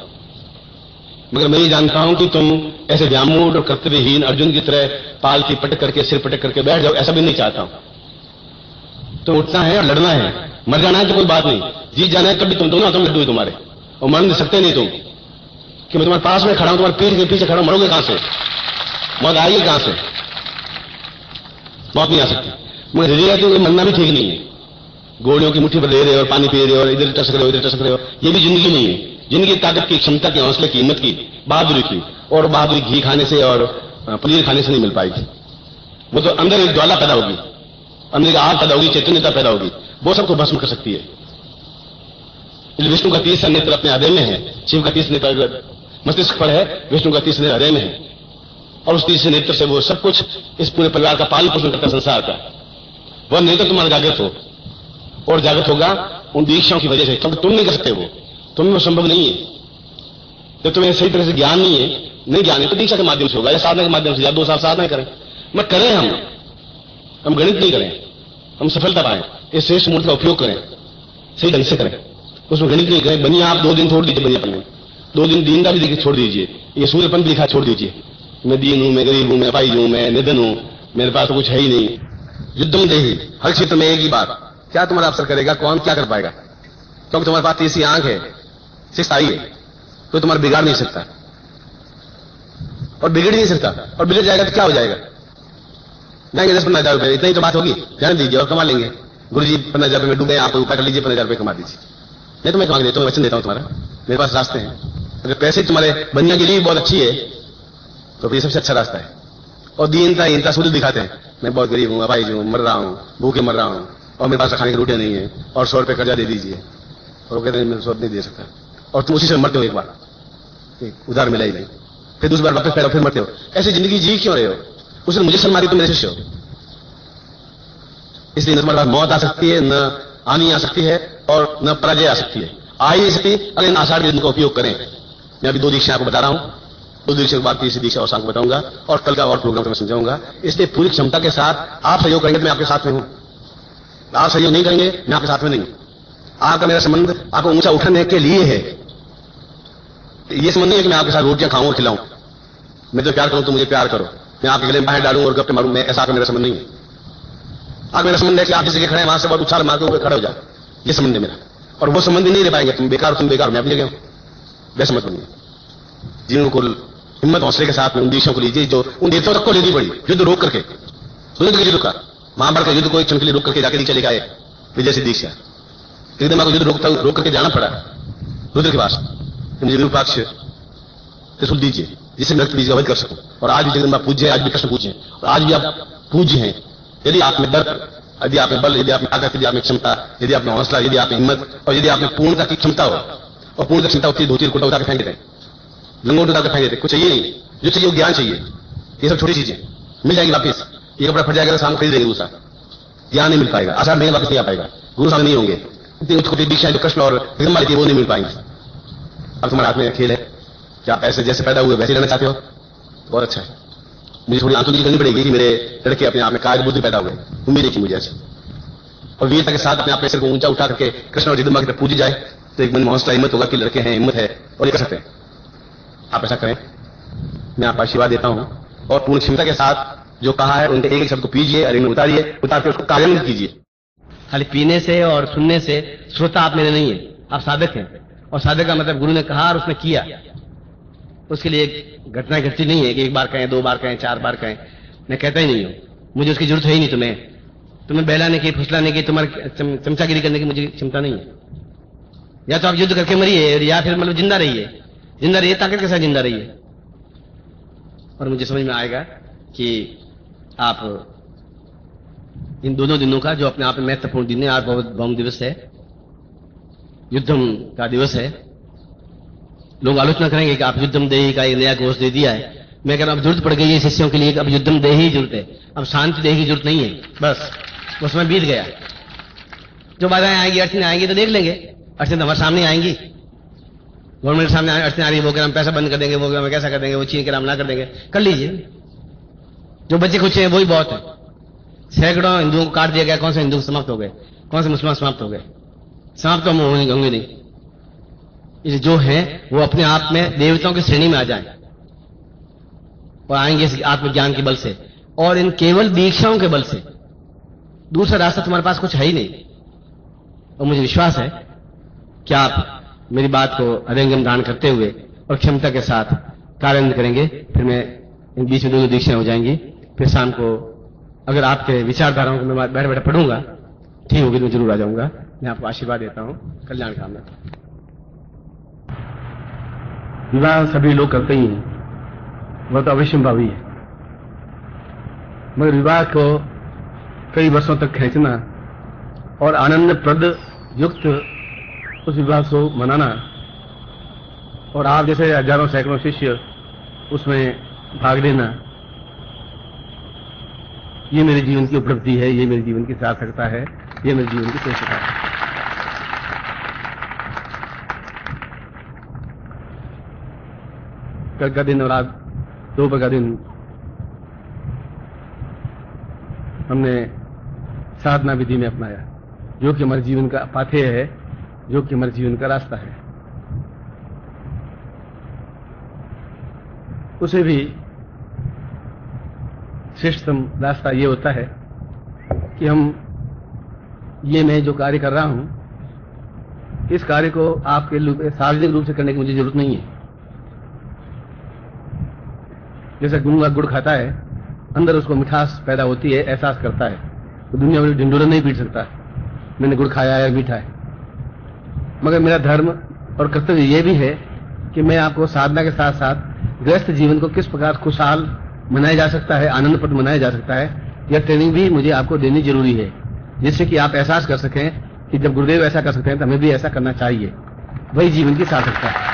मगर मैं ये जानता हूं कि तुम ऐसे व्यामूढ़ और कर्तव्यहीन अर्जुन की तरह पाल की पटक करके, सिर पटक करके बैठ जाओ, ऐसा भी नहीं चाहता हूं। तो उठना है और लड़ना है, मर जाना है तो कोई बात नहीं, जीत जाना है तब भी तुम दोनों तुम लड्डू तुम्हारे, और मर नहीं सकते नहीं तुम, कि मैं तुम्हारे पास में खड़ा हूं, तुम्हारे पीठ के पीछे खड़ा हूं, मरोगे कहां से, मौत आएगी कहां से, मौत नहीं आ सकती। मगर यदि कहते मरना भी ठीक नहीं है, गोलियों की मुट्ठी पर ले रहे हो और पानी पी रहे हो और इधर टसक रहे हो इधर टसक रहे हो, ये भी जिंदगी नहीं है। जिंदगी ताकत की, क्षमता की, हौसले की, हिम्मत की, बहादुरी की, और बहादुरी घी खाने से और पनीर खाने से नहीं मिल पाएगी। वो तो अंदर एक ज्वाला पैदा होगी, अंदर एक आग पैदा होगी, चैतन्यता पैदा होगी, वो सबको भस्म कर सकती है। विष्णु का 30 नेत्र अपने हृदय में है, शिव का 30 नेत्र मस्तिष्क पर है, विष्णु का 30 नेत्र हृदय में है, और उस 30 नेत्र से वो सब कुछ इस पूरे परिवार का पालन पोषण करता, संसार का। वह नेत्र तुम्हारा जागृत हो, और जागृत होगा उन दीक्षाओं की वजह से, क्योंकि तुम नहीं कर सकते, वो तुम वो संभव नहीं है। जब तुम्हें सही तरह से ज्ञान नहीं है, नहीं ज्ञान है, तो दीक्षा के माध्यम से होगा, या साधना के माध्यम से, या 2 साल साधना करें, मत करें, हम गणित नहीं करें, हम सफलता पाएं, इस श्रेष्ठ मूर्ति का उपयोग करें, सही ढंग से करें, उसमें गणित नहीं करें। बनिया आप 2 दिन छोड़ दीजिए, बनियापन में 2 दिन दीनता भी दिखे छोड़ दीजिए, ये सूर्यपन भी दिखा छोड़ दीजिए, मैं दीन हूं, मैं गरीब हूं, मैं अपाहिज हूं, मैं निधन हूं, मेरे पास तो कुछ है ही नहीं। युद्धम देही, हर क्षेत्र में एक ही बात, क्या तुम्हारा अवसर करेगा, कौन क्या कर पाएगा, क्योंकि तुम्हारे पास तीसरी आंख है, शिस्त आई है, तो तुम्हारा बिगाड़ नहीं सकता, और बिगड़ नहीं सकता, और बिगड़ जाएगा तो क्या हो जाएगा, जाएंगे 10-15 हजार रुपए, इतनी तो बात होगी, जाने दीजिए और कमा लेंगे। गुरु जी 15 हजार रुपए में डूबे, आप उपाय कर लीजिए, 15 हजार रुपए कमा दीजिए, नहीं तो मैं कमा देता हूं, वचन देता हूं तुम्हारा, मेरे पास रास्ते हैं। अगर पैसे तुम्हारे बनने के लिए बहुत अच्छी है तो ये सबसे अच्छा रास्ता है। और दीनता सूर्य दिखाते हैं, मैं बहुत गरीब हूं, अपाहिज हूं, मर रहा हूं, भूखे मर रहा हूं, और मेरे पास खाने की रोटियां नहीं है, और 100 रुपए कर्जा दे दीजिए, और वो कहते हैं मैं 100 नहीं दे सकता, और तुम उसी से मरते हो, एक बार उधार मिला ही नहीं, फिर दूसरी बार वापस पैदा, फिर मरते हो। ऐसी जिंदगी जी क्यों रहे हो? उसने मुझे शर्म मारी, तुम मेरे शिष्य हो, इसलिए न तुम्हारे पास मौत आ सकती है, न हानि आ सकती है, और न पराजय आ सकती है, आ ही नहीं सकती अगर इन आषाढ़ के दिन का उपयोग करें। मैं अभी 2 दीक्षा आपको बता रहा हूं, 2 दीक्षा के बाद तीसरी दीक्षा और शाम को बताऊंगा, और कल का और प्रोग्राम को मैं समझाऊंगा। इसलिए पूरी क्षमता के साथ आप सहयोग करेंगे तो मैं आपके साथ में हूं, आप सहयोग नहीं करेंगे मैं आपके साथ में नहीं। आपका मेरा संबंध आपको ऊंचा उठने के लिए है, ये संबंध नहीं है कि मैं आपके साथ रोटियां खाऊं और खिलाऊं, मैं तो प्यार करूं तो मुझे प्यार करो, मैं आपके गले में बाहर डालूं और गप्पे मारूं, मैं ऐसा मेरा संबंध नहीं है। आप मेरा संबंध है कि आप जिस जगह खड़े हैं वहां से बहुत उछाल मार के ऊपर खड़े हो जाए, ये संबंध है मेरा, और वो संबंध नहीं रह पाएंगे, तुम बेकार मैं अपनी जगह हूं, वैसे मत बनिए। जीवन को हिम्मत हौसले के साथ में उन दीक्षाओं को लीजिए जो उन देवताओं तक को लेनी पड़ी, युद्ध रोक करके, युद्ध का महाभारत का युद्ध को एक क्षण के लिए रोक करके जाके दीक्षा लेकर आए, विजय से दीक्षा, एकदम आपको युद्ध रोक करके जाना पड़ा रुद्र के पास, मुझे विरूपाक्ष त्रिशूल दीजिए जिससे मैं रक्त बीज का वध कर सकूं। और आज भी जगदम्बा पूज्य है, आज भी कृष्ण पूज्य है, और आज भी आप पूज्य हैं। यदि आप में दर्द, यदि आप में बल, यदि आप में ताकत, यदि आप में क्षमता, यदि आप में हौसला, यदि आप में हिम्मत, और यदि आप में पूर्णता की क्षमता हो, और पूर्णता क्षमता होती है, धोती कुर्ता उतार के फेंक देते, लंगोट उतार के फेंक देते, कुछ चाहिए नहीं, जो चाहिए वो ज्ञान चाहिए, ये सब छोटी चीजें मिल जाएगी वापिस। ये कपड़ा फट जाएगा शाम खरीद देंगे दूसरा, ज्ञान नहीं मिल पाएगा, आषाढ़ महीने वापस नहीं आ पाएगा, गुरु सामने नहीं होंगे, इतनी उच्च कोटि दीक्षा जो कृष्ण और जगदम्बा लेती है वो नहीं मिल पाएंगे। अब तुम्हारे हाथ में खेल है, क्या आप ऐसे जैसे पैदा हुए वैसे रहना चाहते हो? बहुत अच्छा है, मुझे थोड़ी आंतरिक करनी पड़ेगी कि मेरे लड़के अपने आप में कार्य बुद्धि पैदा हुए, उम्मीद है कि मुझे ऐसे, और वीरता के साथ अपने आप पैसे को ऊंचा उठा करके कृष्ण और जगदम्बा की तरफ पूजी जाए, तो एक मन में हौसला हिम्मत होगा कि लड़के हैं, हिम्मत है और ये कर सकते हैं। आप ऐसा करें, मैं आपका आशीर्वाद देता हूं, और पूर्ण क्षमता के साथ जो कहा है उनके एक शब्द को पीजिए और इन्हें उतार के उसको कार्यान्वित कीजिए। खाली पीने से और सुनने से श्रोता आप मेरे नहीं है, आप साधक हैं, और साधक का मतलब गुरु ने कहा और उसने किया, उसके लिए एक घटना घटती नहीं है कि 1 बार कहें, 2 बार कहें, 4 बार कहें, मैं कहता ही नहीं हूं, मुझे उसकी जरूरत है ही नहीं। तुम्हें बहलाने की, फुसलाने की, तुम्हारी चमचागिरी करने की मुझे क्षमता नहीं है। या तो आप युद्ध करके मरिए, या फिर मतलब जिंदा रहिए, ताकत के साथ जिंदा रहिए, और मुझे समझ में आएगा कि आप इन दोनों दिनों का जो अपने आप में महत्वपूर्ण दिन है, आज भौम दिवस है, युद्धम का दिवस है, लोग आलोचना करेंगे कि आप युद्धम देही का एक नया कोर्स दे दिया है। मैं कह रहा हूं अब जरूरत पड़ गई है शिष्यों के लिए, अब युद्धम देही ही जरूरत है, अब शांति देही की जरूरत नहीं है, बस वो समय बीत गया। जो बाधाएं आएंगी, अड़चनें आएंगी तो देख लेंगे, अड़चनें हमारे सामने आएंगी, गवर्नमेंट के सामने अड़चने आ रही है, वो कह हम पैसा बंद कर देंगे, वो हम कैसा कर देंगे, वो चीन के नाम ना कर देंगे, कर लीजिए। जो बच्चे कुछ हैं वही बहुत है। सैकड़ों हिंदुओं को काट दिया गया, कौन से हिंदू समाप्त हो गए, कौन से मुसलमान समाप्त हो गए? समाप्त तो हम होंगे नहीं। इसलिए जो है वो अपने आप में देवताओं की श्रेणी में आ जाए और आएंगे इस आत्मज्ञान के बल से और इन केवल दीक्षाओं के बल से। दूसरा रास्ता तुम्हारे पास कुछ है ही नहीं। और मुझे विश्वास है कि आप मेरी बात को हृदयंगम धारण करते हुए और क्षमता के साथ कार्यान्वित करेंगे। फिर मैं इन बीच में दो दीक्षाएं हो जाएंगी। फिर शाम को अगर आपके विचारधाराओं को मैं बैठे बैठे पढ़ूंगा ठीक होगी तो जरूर आ जाऊंगा। मैं आपको आशीर्वाद देता हूं। कल्याण कामना। विवाह सभी लोग करते ही हैं, वह तो अवश्यंभावी है, मगर विवाह को कई वर्षों तक खींचना और आनंदप्रद युक्त उस विवाह को मनाना, और आप जैसे हजारों सैकड़ों शिष्य उसमें भाग लेना, ये मेरे जीवन की उपलब्धि है, ये मेरे जीवन की सार्थकता है, ये मेरे जीवन की श्रेष्ठता है। कल का दिन और आज दोपहर का दिन हमने साधना विधि में अपनाया, जो कि हमारे जीवन का पाथेय है, जो कि हमारे जीवन का रास्ता है। उसे भी श्रेष्ठतम रास्ता ये होता है कि ये मैं जो कार्य कर रहा हूं, इस कार्य को आपके सार्वजनिक रूप से करने की मुझे जरूरत नहीं है। जैसे गूंगा गुड़ खाता है, अंदर उसको मिठास पैदा होती है, एहसास करता है, तो दुनिया में ढिंडोरा नहीं पीट सकता मैंने गुड़ खाया है, मीठा है। मगर मेरा धर्म और कर्तव्य यह भी है कि मैं आपको साधना के साथ साथ गृहस्थ जीवन को किस प्रकार खुशहाल मनाया जा सकता है, आनंदप्रद मनाया जा सकता है, यह ट्रेनिंग भी मुझे आपको देनी जरूरी है, जिससे कि आप एहसास कर सकें कि जब गुरुदेव ऐसा कर सकते हैं तो हमें भी ऐसा करना चाहिए। वही जीवन की सार्थकता है।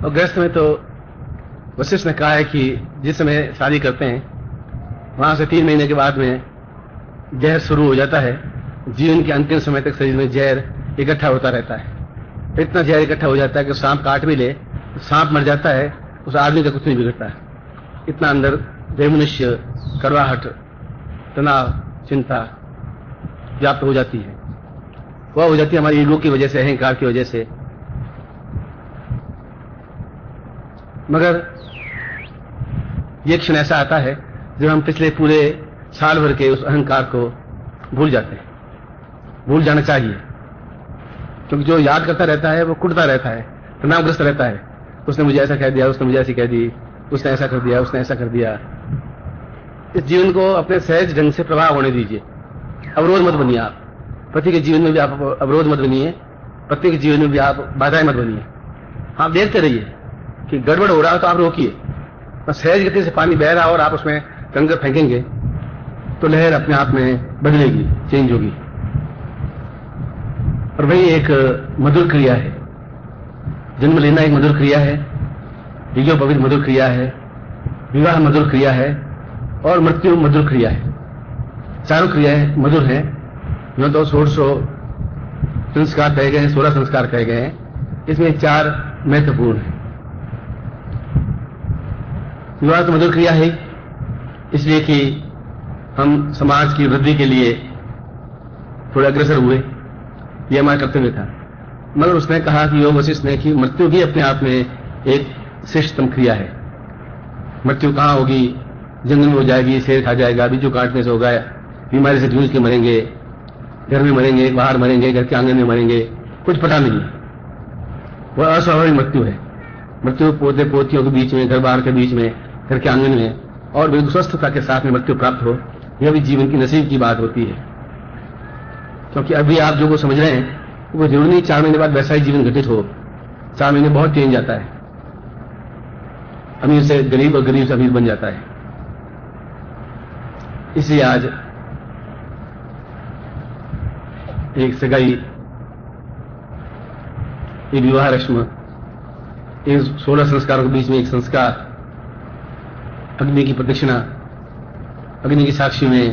और गृहस्थ में तो वशिष्ठ ने कहा है कि जिस समय शादी करते हैं वहां से 3 महीने के बाद में जहर शुरू हो जाता है। जीवन के अंतिम समय तक शरीर में जहर इकट्ठा होता रहता है। इतना जहर इकट्ठा हो जाता है कि सांप काट भी ले, सांप मर जाता है, उस आदमी का कुछ नहीं बिगड़ता है। इतना अंदर वैमनुष्य, कड़वाहट, तनाव, चिंता व्याप्त हो जाती है। वह हो जाती है हमारी ईगो की वजह से, अहंकार की वजह से। मगर यह क्षण ऐसा आता है जब हम पिछले पूरे साल भर के उस अहंकार को भूल जाते हैं। भूल जाना चाहिए, क्योंकि जो याद करता रहता है वो कुटता रहता है, तनावग्रस्त रहता है। उसने मुझे ऐसा कह दिया, उसने मुझे ऐसी कह दी, उसने ऐसा कर दिया, उसने ऐसा कर दिया। इस जीवन को अपने सहज ढंग से प्रवाह होने दीजिए। अवरोध मत बनिए। आप पति के जीवन में भी आप अवरोध मत बनिए, पत्नी के जीवन में भी आप बाधाएं मत बनिए। आप देखते रहिए कि गड़बड़ हो रहा है तो आप रोकिए। सहज गति से पानी बह रहा और आप उसमें कंकर फेंकेंगे तो लहर अपने आप में बदलेगी, चेंज होगी। और वही एक मधुर क्रिया है। जन्म लेना एक मधुर क्रिया है, यज्ञोपवीत मधुर क्रिया है, विवाह मधुर क्रिया है और मृत्यु मधुर क्रिया है। चारों क्रियाएं मधुर हैं। जो तो 1600 संस्कार कहे गए हैं, 16 संस्कार कहे गए हैं, इसमें 4 महत्वपूर्ण है। विवाह तो मधुर क्रिया है, इसलिए कि हम समाज की वृद्धि के लिए थोड़े अग्रसर हुए, यह हमारा कर्तव्य था। मगर उसने कहा कि योग वशिष्ठ ने कि मृत्यु भी अपने आप में एक श्रेष्ठतम क्रिया है। मृत्यु कहाँ होगी? जंगल में हो जाएगी, शेर खा जाएगा, बीजू काटने से होगा, बीमारी से जूझ के मरेंगे, घर में मरेंगे, बाहर मरेंगे, घर के आंगन में मरेंगे, कुछ पता नहीं। वह अस्वाभाविक मृत्यु है। मृत्यु पोते पोतियों के बीच में, घर बाहर के बीच में, घर के आंगन में, और बिल्कुल स्वस्थता के साथ में मृत्यु प्राप्त हो, यह भी जीवन की नसीब की बात होती है। क्योंकि अभी आप जो को समझ रहे हैं वो जरूर नहीं 4 महीने बाद वैसा ही जीवन घटित हो। 4 महीने बहुत चेंज आता है। अमीर से गरीब और गरीब से अमीर बन जाता है। इसलिए आज एक सगाई ये विवाह रस्म, इन 16 संस्कारों के बीच में एक संस्कार, अग्नि की प्रदक्षिणा, अग्नि की साक्षी में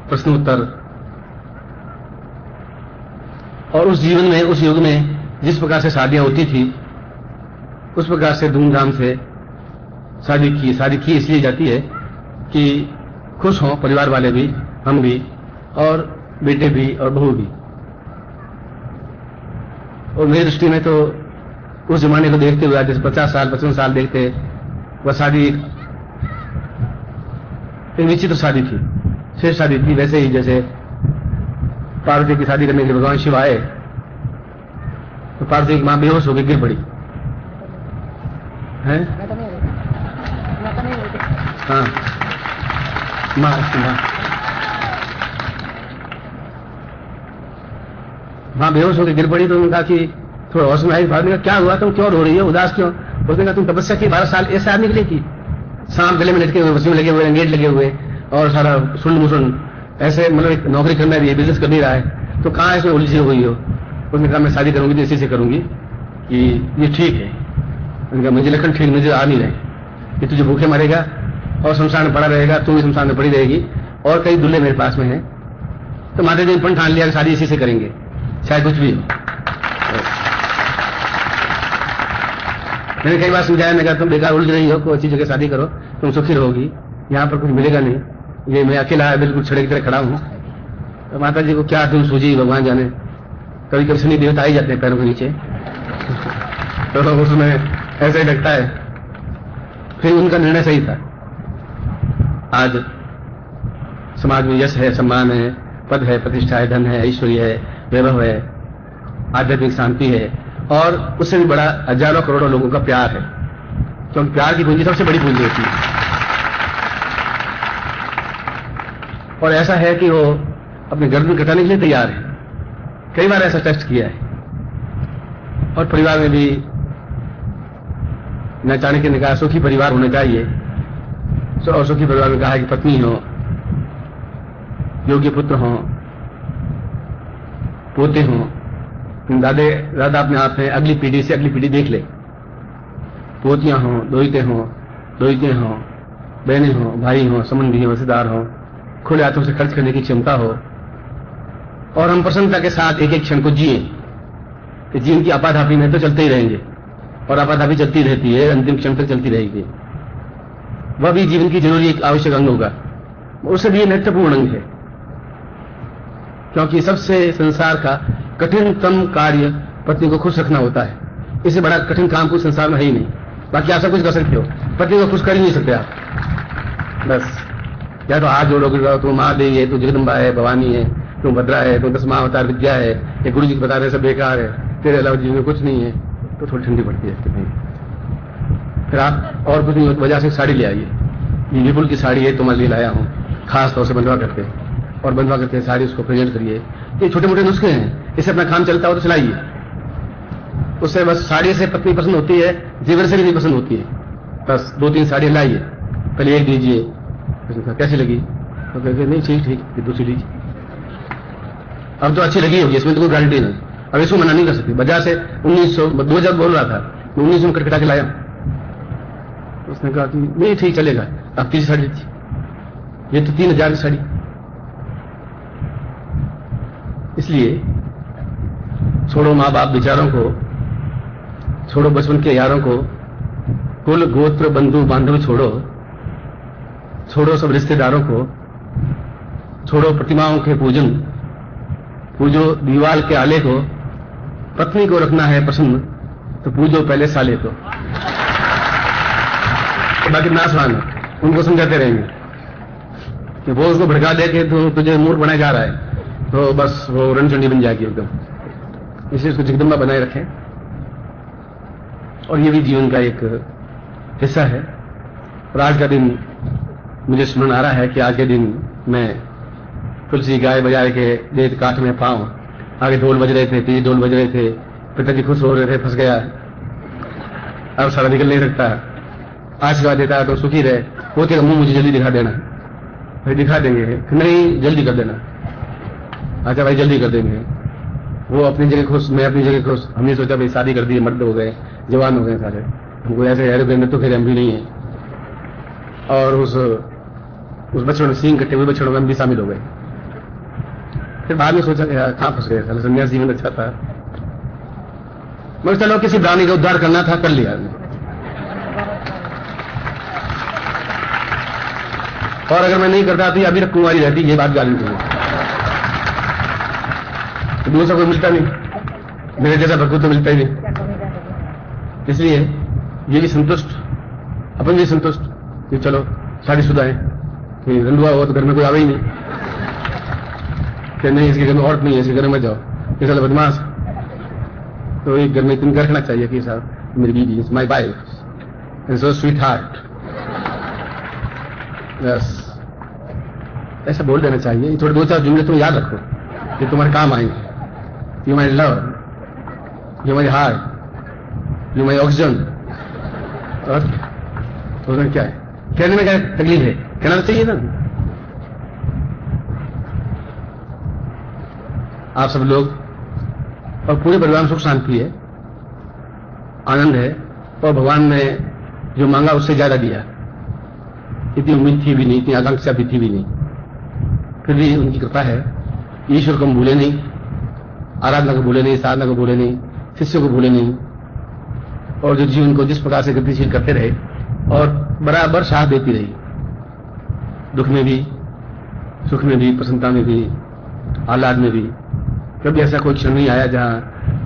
प्रश्नोत्तर, और उस जीवन में, उस युग में जिस प्रकार से शादियां होती थी उस प्रकार से धूमधाम से शादी की इसलिए जाती है कि खुश हों परिवार वाले भी, हम भी, और बेटे भी और बहू भी। और मेरी दृष्टि में तो उस जमाने को देखते हुए, जैसे 50 साल 55 साल देखते, वह शादी एक विचित्र शादी थी, शेष शादी थी। वैसे ही जैसे पार्वती की शादी करने के लिए भगवान शिव आए तो पार्वती की मां बेहोश होकर गिर पड़ी है। हाँ, मां बेहोश होकर गिर पड़ी तो उन्होंने कहा कि थोड़ा होश में आई। भाभी ने कहा क्या हुआ, तुम क्यों रो रही हो, उदास क्यों? उसने कहा तुम तपस्या की 12 साल ऐसे आदमी के लिए की, सांप गले में लटके हुए, वसी में लगे हुए, गेट लगे हुए और सारा सुन मुसुन ऐसे, मतलब नौकरी करना भी है, बिजनेस कर नहीं रहा है, तो कहाँ इसमें उलझी हुई हो? उसने कहा मैं शादी करूंगी तो इसी से करूंगी कि ये ठीक है। उन्होंने कहा मुझे लक्षण ठीक नजर आ नहीं रहे, कि तुझे भूखे मारेगा और शमशान में पड़ा रहेगा, तू भी शमशान में पड़ी रहेगी, और कई दुल्हे मेरे पास में है। तो माता जी ने पण ठान लिया कि शादी इसी से करेंगे, चाहे कुछ भी हो। मैंने कई बार समझाया, मैं कहा तुम बेकार उलझ रही हो, कोई अच्छी जगह शादी करो, तुम सुखी रहोगी, यहाँ पर कुछ मिलेगा नहीं, ये मैं अकेला बिल्कुल छड़े की तरह खड़ा हूं। तो माता जी को क्या तुम सूझी, भगवान जाने, कभी कभी शनि देवता ही जाते हैं पैरों के नीचे तो उसमें ऐसा ही लगता है। फिर उनका निर्णय सही था। आज समाज में यश है, सम्मान है, पद है, प्रतिष्ठा है, धन है, ऐश्वर्य है, वैभव है, आध्यात्मिक शांति है, और उससे भी बड़ा हजारों करोड़ों लोगों का प्यार है, क्योंकि प्यार की पूंजी सबसे बड़ी पूंजी होती है। और ऐसा है कि वो अपने गर्दन कटाने के लिए तैयार है। कई बार ऐसा टेस्ट किया है, और परिवार में भी न चाणक्य ने कहा सुखी परिवार होना चाहिए, और सुखी परिवार में कहा कि पत्नी हो, योग्य पुत्र हो, पोते हो, दादा अपने आप में अगली पीढ़ी से अगली पीढ़ी देख ले, पोतियां हो, दोहिते हो, बहनें हो, भाई हो, संबंधी हो, रिश्तेदार हो, खुले हाथों से खर्च करने की क्षमता हो, और हम प्रसन्नता के साथ एक एक क्षण को जिए। कि जीवन की आपाधापी में तो चलते ही रहेंगे, और आपाधापी चलती रहती है, अंतिम क्षण तक चलती रहेगी। वह भी जीवन की जरूरी एक आवश्यक अंग होगा, उससे भी महत्वपूर्ण अंग है, क्योंकि सबसे संसार का कठिनतम कार्य पत्नी को खुश रखना होता है। इससे बड़ा कठिन काम कुछ संसार में है ही नहीं। बाकी आप सब कुछ कर सकते हो, पत्नी को खुश कर ही नहीं सकते आप। बस या तो हाथ जोड़ोगे, तुम माँ देवी है, तू जगदम्बा है, भवानी है, तुम भद्रा है, तुम 10 अवतार विद्या है, ये गुरु जी बता रहे सब बेकार है, तेरे अलावा जीवन में कुछ नहीं है, तो थोड़ी ठंडी पड़ती है इसके नहीं। फिर आप और कुछ नहीं वजह से साड़ी ले आइए, ये विपुल की साड़ी है, तुम्हारे लिए लाया हूँ, खास तौर से बंधवा करके, और बंधवा करके साड़ी उसको प्रेजेंट करिए। ये छोटे मोटे नुस्खे हैं, इससे अपना काम चलता हो तो चलाइए। उससे बस साड़ी से पत्नी पसंद होती है, जेवर से भी नहीं पसंद होती है। बस 2-3 साड़ियां लाइए, पहले एक दीजिए, कैसी लगी तो कहते नहीं ठीक, दूसरी लीजिए। अब तो अच्छी लगी होगी, इसमें तो कोई गारंटी नहीं, अब इसको मना नहीं कर सकती। बाजार से 2000 बोल रहा था, 1900 में कटकटा के लाया। उसने कहा कि नहीं ठीक चलेगा, अब 30 साड़ी लीजिए, ये तो 3000 की साड़ी। इसलिए छोड़ो माँ बाप विचारों को, छोड़ो बचपन के यारों को, कुल गोत्र बंधु बांधव छोड़ो सब रिश्तेदारों को, छोड़ो प्रतिमाओं के पूजन, पूजो दीवाल के आले को। पत्नी को रखना है पसंद तो पूजो पहले साले को। बाकी नासवान उनको समझाते रहेंगे कि वो उसको भड़का दे के तो तुझे मूर्ख बनाया जा रहा है, तो बस वो रणचंडी बन जाएगी एकदम। इसलिए उसको जगदम्बा बनाए रखें, और ये भी जीवन का एक हिस्सा है। और आज का दिन मुझे स्मरण आ रहा है कि आज के दिन मैं तुलसी गाय बजाए के देत काठ में पाऊं, आगे ढोल बज रहे थे, पीछे ढोल बज रहे थे, पिताजी खुश हो रहे थे, फंस गया, अब सारा निकल नहीं सकता, आशीर्वाद देता है तो सुखी रहे। पोते का मुंह मुझे जल्दी दिखा देना, भाई दिखा देंगे, नहीं जल्दी कर देना, अच्छा भाई जल्दी कर देंगे। वो अपनी जगह खुश, मैं अपनी जगह खुश। हमने सोचा भाई शादी कर दी, मर्द हो गए, जवान हो गए सारे, हमको ऐसे एरोप्लेन तो फिर हम भी नहीं है। और उस बछड़ों में सींग कटे हुए बछड़ों में हम भी शामिल हो गए। फिर बाद में सोचा कहाँ फंस गए, संन्यास जीवन अच्छा था। मगर चलो किसी प्राणी का उद्धार करना था, कर लिया। और अगर मैं नहीं करता तो अभी तक कुंवारी रहती, ये बात गारंटी है। तो दूसरा कोई मिलता नहीं, मेरे जैसा भरपूर तो मिलता ही नहीं। इसलिए ये भी संतुष्ट, अपन भी संतुष्ट कि चलो शादीशुदा है, कि रंडुआ हो तो घर में कोई आवे ही नहीं, कि नहीं इसके घर में औरत नहीं है, इसके घर में मत जाओ, ये साला बदमाश। तो एक घर में इतना रखना चाहिए कि साहब मेरी बीवी is my wife and so sweet heart, बस ऐसा बोल देना चाहिए। थोड़े 2-4 जुमले तुम याद रखो कि तुम्हारे काम आएंगे। You my love, you my heart, you my oxygen. और तो क्या है, कहने में क्या तकलीफ है, कहना तो चाहिए ना। आप सब लोग और पूरे परिवार में सुख शांति है, आनंद है, और भगवान ने जो मांगा उससे ज्यादा दिया। इतनी उम्मीद थी भी नहीं, इतनी आकांक्षा भी थी भी नहीं, फिर भी उनकी कृपा है। ईश्वर को हम भूले नहीं, आराधना को भूले नहीं, साधना को भूले नहीं, शिष्यों को भूले नहीं, और जो जीवन को जिस प्रकार से गतिशील करते रहे और बराबर साथ देती रही, दुख में भी, सुख में भी, प्रसन्नता में भी, आह्लाद में भी। कभी ऐसा कोई क्षण नहीं आया जहां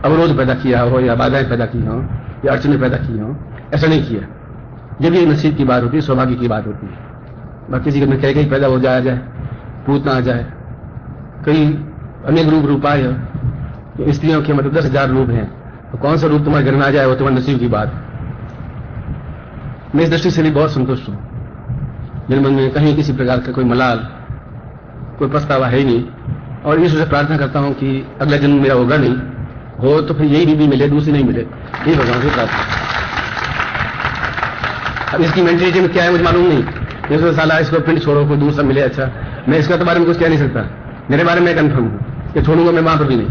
अवरोध पैदा किया हो या बाधाएं पैदा की हो या अड़चने पैदा की हो, ऐसा नहीं किया। जब भी नसीब की बात होती है, सौभाग्य की बात होती है। बाकी किसी घर में कहीं पैदा हो जाया जाए, पूत ना आ जाए, कई अनेक रूपाए तो स्त्रियों के मतलब 10,000 रूप हैं, तो कौन सा रूप तुम्हारे घर में आ जाए वो तुम्हारे नसीब की बात। मैं इस दृष्टि से भी बहुत संतुष्ट हूं। मेरे मन में कहीं किसी प्रकार का कोई मलाल, कोई पछतावा है ही नहीं, और ईश्वर से प्रार्थना करता हूं कि अगला जन्म मेरा होगा नहीं, हो तो फिर यही बीवी मिले, दूसरी नहीं मिले, ये भगवान से प्रार्थना। अब इसकी मेंटेलिटी में क्या है मुझे मालूम नहीं, जैसे साला इसको पिंड छोड़ो, कोई दूसरा मिले अच्छा। मैं इसका तो बारे में कुछ कह नहीं सकता, मेरे बारे में कंफर्म हूं कि छोड़ूंगा मैं वहां पर भी नहीं,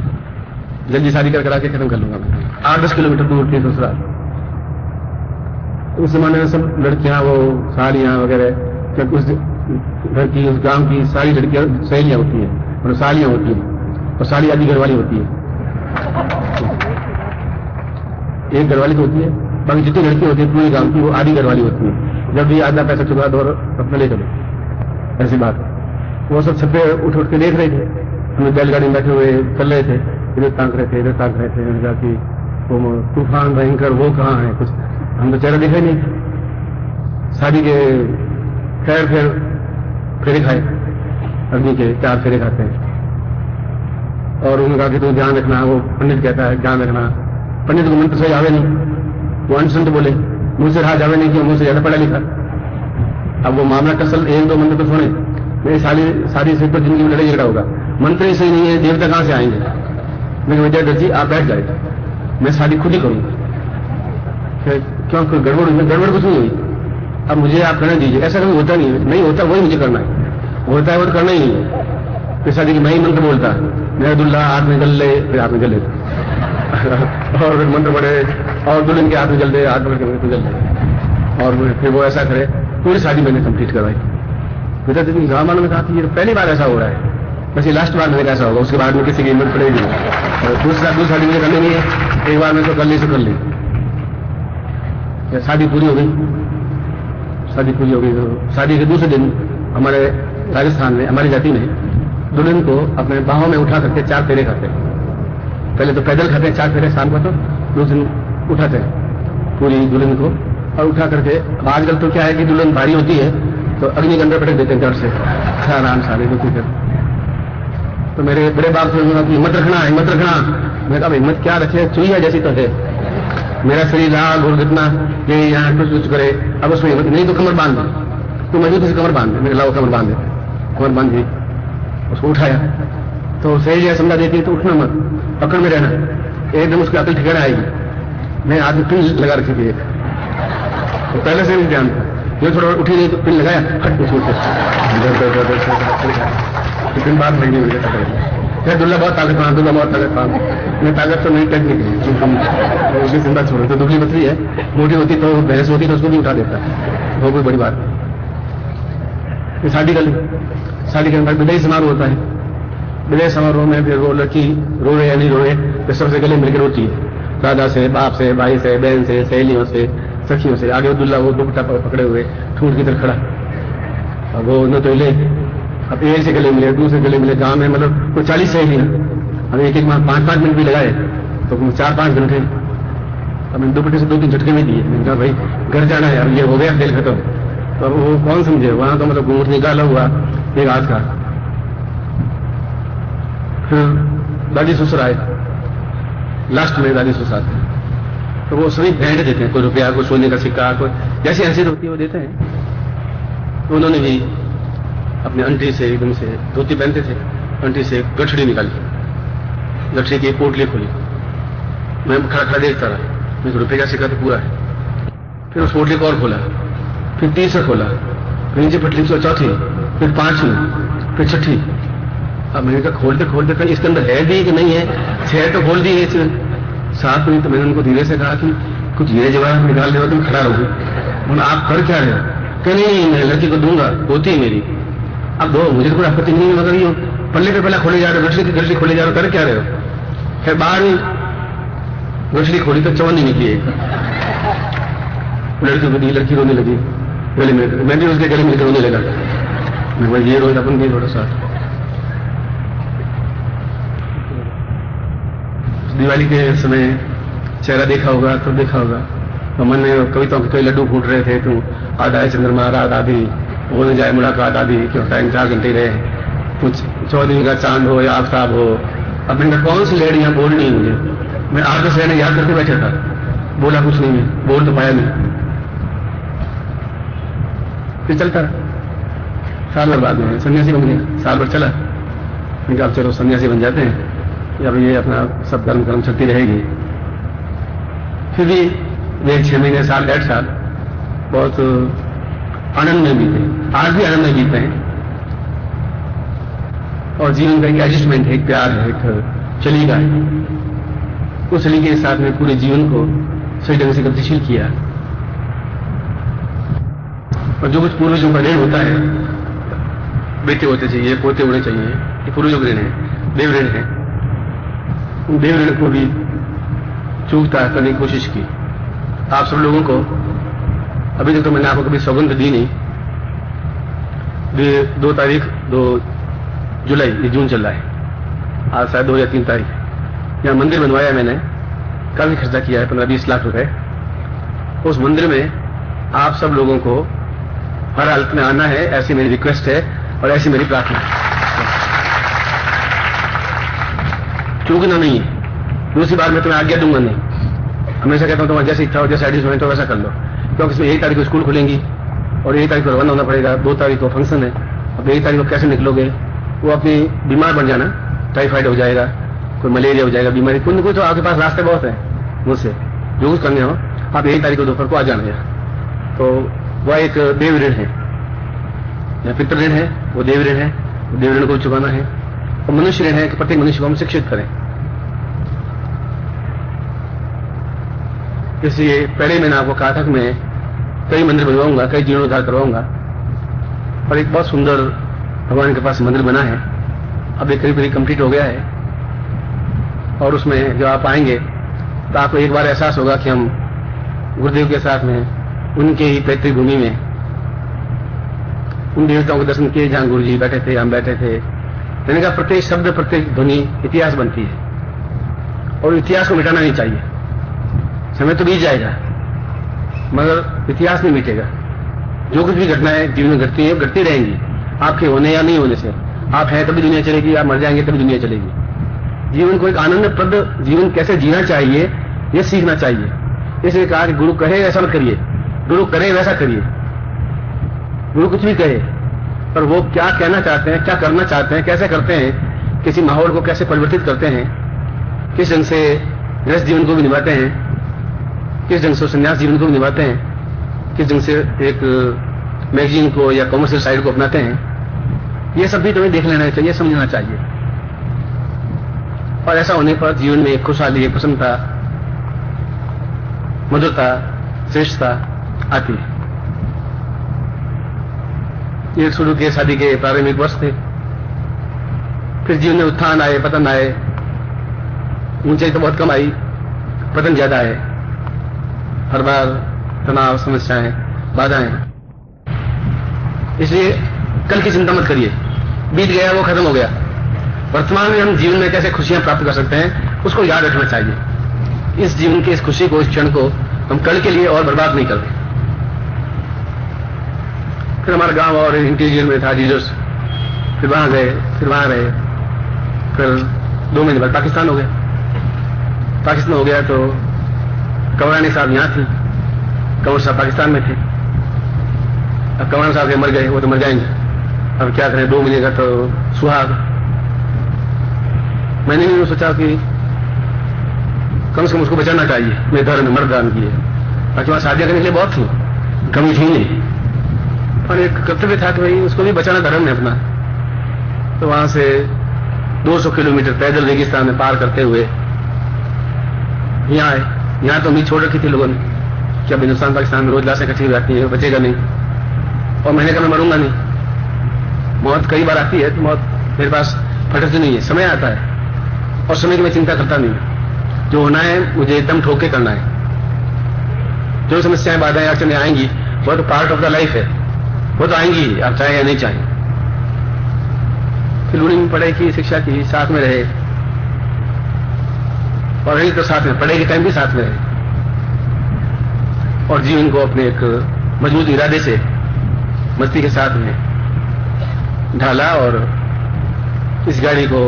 जल्दी शादी करा के खत्म कर लूंगा मैं। 8-10 किलोमीटर दूर थी दूसरा। उस जमाने में सब लड़कियां, वो सालियां वगैरह, उस घर की, उस गांव की सारी लड़कियां सहेलियां होती हैं और सालियां होती हैं, और साली आधी घरवाली होती है। एक घरवाली तो होती है, बाकी जितनी लड़की होती है पूरी गांव की वो आधी घरवाली होती है। जब भी आधा पैसा चुका दो और अपना ले चलो, ऐसी बात। वो सब छप्पे उठ के देख रहे थे, हम बैलगाड़ी में बैठे हुए चल रहे थे, इधर ताक रहे थे, इधर ताक रहे थे। जाके वो तूफान भयंकर, वो कहाँ है, कुछ हम तो चेहरा दिखा ही नहीं। शादी के खैर फिर फेरे खाए, अग्नि के 4 फेरे खाते हैं, और उन्होंने कहा कि तू ध्यान रखना। वो पंडित कहता है ध्यान रखना, पंडित को मंत्र सही आवे नहीं, वो अनसंत बोले, मुझसे रहा जावे नहीं कि मुझसे ज्यादा पढ़ा लिखा। अब वो मामला कसल 1-2 मंत्र तो सुने, मेरी सारी सिर पर जिंदगी में लड़ाई झगड़ा होगा, मंत्र ही सही नहीं है, देवता कहां से आएंगे। मैं विजय जी आप बैठ जाए, मैं शादी खुद ही करूंगा। क्यों, कोई गड़बड़ कुछ नहीं हुई, अब मुझे आप करने दीजिए। ऐसा कभी होता नहीं है, नहीं होता वही मुझे करना है, होता है वो तो करना ही नहीं है। फिर शादी की मैं ही मंत्र बोलता, मेरा दुल्हा हाथ में जल ले, फिर हाथ में जले और फिर मंत्र पड़े, और दुल्हन के हाथ में जल दे, हाथ में जल दे, और फिर वो ऐसा करे। पूरी शादी मैंने कंप्लीट करवाई। पिताजी ने गाँव वालों ने कहा कि ये पहली बार ऐसा हो रहा है, बस ये लास्ट बार मेरे ऐसा होगा, उसके बाद में किसी की हिम्मत पड़ेगी। और दूसरी शादी मुझे करनी नहीं है, एक बार मैं तो कर ली सो कर ली। शादी पूरी हो गई, शादी पूरी हो गई। तो शादी के दूसरे दिन हमारे राजस्थान में, हमारी जाति में दुल्हन को अपने बाहों में उठा करके 4 फेरे खाते हैं। पहले तो पैदल खाते हैं 4 फेरे शाम को, तो दूसरे दिन उठाते हैं पूरी दुल्हन को, और उठा करके। आजकल तो क्या है कि दुल्हन भारी होती है तो अग्नि के अंदर पटक देते हैं डर से, आराम सारे दुखी कर। तो मेरे बड़े बाप से हिम्मत रखना, हिम्मत रखना। मैं कहा हिम्मत क्या रखे, चुईया जैसी तो है, मेरा शरीर लाल और कितना ये यहाँ कुछ करे, अब उसमें हिम्मत नहीं तो कमर बांध दे, तो मजबूती से कमर बांध दे। मेरे लाओ कमर बांध दे, कमर बांध दी, उसको उठाया। तो सही जैसे समझा देती है तो उठना मत, पकड़ में रहना, एकदम उसकी अकल ठिकाना आएगी। मैं आदमी पिन लगा रखी थी एक, तो पहले से भी ध्यान था, जो थोड़ा उठी नहीं तो पिन लगाया, फट के छूट पिन बात नहीं हुई। क्या दुल्ला बहुत ताकतवान, दुल्ला बहुत ताकतवान। मैं ताकत तो नहीं, टेक्निक है, उसकी चिंता छोड़ो। तो दुबली पतली है, मोटी होती तो भैंस होती तो उसको भी उठा देता, वो कोई बड़ी बात नहीं। शादी के बाद विदाई समारोह होता है। विदाई समारोह में फिर वो लड़की रोए या नहीं रोए, तो सबसे गले मिलकर रोती है, दादा से, बाप से, भाई से, बहन से, सहेलियों से, सखियों से। आगे वो दुल्ला वो दुपट्टा पकड़े हुए ठूंठ की तरह खड़ा, अब वो न तो ले, अब एक से गले मिले, दूसरे गले मिले। गांव में मतलब कोई 40 सहेलियां, अब एक 5-5 मिनट भी लगाए तो 4-5 घंटे। अब मैंने दुपट्टे से 2-3 झटके में दिए। मैंने कहा भाई घर जाना है यार, ये हो गया खेल खत्म। तो वो कौन समझे, वहां तो मतलब घूंघट निकाला हुआ एक हाथ का। फिर दादी ससुर आए, लास्ट में दादी ससुर आते हैं, तो वो सभी भेंट देते हैं, कोई रुपया, कोई सोने का सिक्का, कोई जैसी हैसियत होती है वो देते हैं। तो उन्होंने भी अपने अंटी से, एकदम से धोती पहनते थे, अंटी से गठड़ी निकाली, गठड़ी की एक पोटली खोली। मैं खड़ा खड़ा देखता रहा, मैं रुपये का सिक्का तो पूरा है। फिर उस पोटली को और खोला, फिर तीसरा खोला, फिर नीचे पटली तो चौथी, फिर 5वीं, फिर 6ठी। अब मैंने कहा खोलते खोलते कहीं इसके अंदर है भी कि नहीं है, 6 तो खोल दी है इसमें, 7 में। तो मैंने उनको धीरे से कहा कि कुछ हीरे जवाहर निकाल दे, तुम खड़ा रहो। बोला आप कर क्या रहे हो? कह नहीं, मैं लड़की को दूंगा, होती है मेरी, अब दो, मुझे कोई आपत्ति नहीं है, मगर ये पल्ले पे पहला खोले जा रहे हो, गठड़ी खोले जा रहे हो, कर क्या रहे हो? फिर बाहर गठड़ी खोली तो चवन्नी निकली है, लड़की को दी, लड़की रोने लगी गले में, मैं भी उसके गले में रोने लगा। मैं ये रोज अपन भी थोड़ा सा। दिवाली के समय चेहरा देखा होगा तो देखा होगा, तो मन में कविताओं के कई लड्डू फूट रहे थे, तो आधा है चंद्रमा, रात आधी, होने जाए मुलाकात आधी, क्यों टाइम 4 घंटे रहे, कुछ 14 का चांद हो या आफ्ताब हो। अब मैंने कौन सी लहर यहाँ बोलनी है मुझे, मैं 8-10 लहरें याद करके बैठा था, बोला कुछ नहीं है, बोल तो पाया नहीं। फिर चलता रहा, साल भर बाद में सन्यासी बन गया, साल भर चला। मैंने कहा अब चलो सन्यासी बन जाते हैं, अब ये अपना सब कर्म चलती रहेगी। फिर भी 6 महीने, साल, 1.5 साल बहुत आनंद में बीते, आज भी आनंद में बीते हैं। और जीवन का एक एडजस्टमेंट है, एक प्यार है, एक चलीगा है। उस चलीगे के साथ में पूरे जीवन को सही ढंग से गतिशील किया। और जो कुछ पूर्वजों का ऋण होता है, बेटे होते चाहिए, पोते होने चाहिए, ये पूर्वजों का ऋण है, देव ऋण है। उन देव ऋण को भी चूकता करने की कोशिश की। आप सब लोगों को अभी तक तो मैंने आपको कभी सौगंध दी नहीं। 2 तारीख 2 जुलाई, ये जून चल रहा है, आज शायद 2 या 3 तारीख। यहाँ मंदिर बनवाया मैंने, काफी खर्चा किया है, 15-20 लाख रुपए। उस मंदिर में आप सब लोगों को हर हालत में आना है, ऐसी मेरी रिक्वेस्ट है और ऐसी मेरी प्रार्थना है। चूकना नहीं है। दूसरी बार मैं तुम्हें आज्ञा दूंगा नहीं, हमेशा कहता हूं तुम्हारी जैसी इच्छा हो, जैसे एडजस्टमेंट तो वैसा कर लो, क्योंकि इसमें 1 तारीख को स्कूल खुलेंगी और 1 तारीख को रवाना होना पड़ेगा, 2 तारीख को फंक्शन है। अब 1 तारीख को कैसे निकलोगे? वो अपनी बीमार बन जाना, टाइफाइड हो जाएगा, कोई मलेरिया हो जाएगा, बीमारी कोई न कोई, तो आपके पास रास्ते बहुत है मुझसे, जो कुछ करने हो आप 1 तारीख को दोपहर को आ जाना यहाँ। तो वह एक देव ऋण है या पितृ ऋण है, वो देव ऋण है, देव ऋण को चुकाना है। और मनुष्य ऋण है कि प्रत्येक मनुष्य को हम शिक्षित करें। इसलिए पहले मैंने आपको कहा था कि मैं कई मंदिर बनवाऊंगा, कई जीर्णोद्धार करवाऊंगा, और एक बहुत सुंदर भगवान के पास मंदिर बना है, अब एक करीब कंप्लीट हो गया है। और उसमें जब आप आएंगे तो आपको एक बार एहसास होगा कि हम गुरुदेव के साथ में उनके ही पैतृक भूमि में उन देवताओं के दर्शन किए जहां गुरु जी बैठे थे, हम बैठे थे। मैंने कहा प्रत्येक शब्द, प्रत्येक ध्वनि इतिहास बनती है और इतिहास को मिटाना नहीं चाहिए। समय तो बीत जाएगा मगर इतिहास नहीं मिटेगा। जो कुछ भी घटनाएं जीवन में घटती है, घटती रहेंगी, आपके होने या नहीं होने से। आप हैं तभी दुनिया चलेगी, आप मर जाएंगे तभी दुनिया चलेगी। जीवन को एक आनंदप्रद जीवन कैसे जीना चाहिए ये सीखना चाहिए। इसलिए कहा कि गुरु कहे ऐसा मत करिए, गुरु करे वैसा करिए। गुरु कुछ भी कहे पर वो क्या कहना चाहते हैं, क्या करना चाहते हैं, कैसे करते हैं, किसी माहौल को कैसे परिवर्तित करते हैं, किस ढंग से गृहस्थ जीवन को भी निभाते हैं, किस ढंग से संन्यास जीवन को भी निभाते हैं, किस ढंग से एक मैगजीन को या कॉमर्शियल साइड को अपनाते हैं, ये सब भी तुम्हें देख लेना चाहिए, समझना चाहिए। और ऐसा होने पर जीवन में एक खुशहाली, एक प्रसन्नता, मधुरता, श्रेष्ठता आती है। ये शुरू के शादी के प्रारंभिक वर्ष थे। फिर जीवन में उत्थान आए, पतन आए। ऊंचाई तो बहुत कम आई, पतन ज्यादा है। हर बार तनाव, समस्याएं, बाधाएं। इसलिए कल की चिंता मत करिए, बीत गया वो खत्म हो गया। वर्तमान में हम जीवन में कैसे खुशियां प्राप्त कर सकते हैं उसको याद रखना चाहिए। इस जीवन की इस खुशी को, इस क्षण को हम कल के लिए और बर्बाद नहीं करते। फिर हमारा गांव और इंटीरियर में था जीजस, फिर वहां गए, फिर वहां रहे, फिर 2 महीने बाद पाकिस्तान हो गया। पाकिस्तान हो गया तो कंवरानी साहब यहां थी, कंवर साहब पाकिस्तान में थे। अब कंवर साहब मर गए, वो तो मर जाएंगे, अब क्या करें, 2 महीने का तो सुहाग। मैंने भी सोचा कि कम से कम उसको बचाना चाहिए। मेरे घर में मर्दान किए, बाकी वहां शादियां करने के लिए बहुत थी, कमी थी नहीं, और एक कर्तव्य था कि भाई उसको भी बचाना धर्म है अपना। तो वहां से 200 किलोमीटर पैदल रेगिस्तान में पार करते हुए यहाँ आए। यहाँ तो उम्मीद छोड़ रखी थी लोगों ने कि अब हिंदुस्तान पाकिस्तान में रोज लाशें इकट्ठी हो जाती है, बचेगा नहीं, और मैंने कहा मैं मरूंगा नहीं। मौत कई बार आती है तो मौत मेरे पास फटकती नहीं है, समय आता है, और समय की मैं चिंता करता नहीं। जो होना है मुझे एकदम ठोक के करना है। जो समस्याएं, बाधाएं, अड़चनें आएंगी वो तो पार्ट ऑफ द लाइफ है, वो तो आएंगी, आप चाहें या नहीं चाहें। फिर उन्होंने पढ़ाई की, शिक्षा की, साथ में रहे, और रही तो साथ में, पढ़ाई के टाइम भी साथ में रहे, और जीवन को अपने एक मजबूत इरादे से, मस्ती के साथ में ढाला, और इस गाड़ी को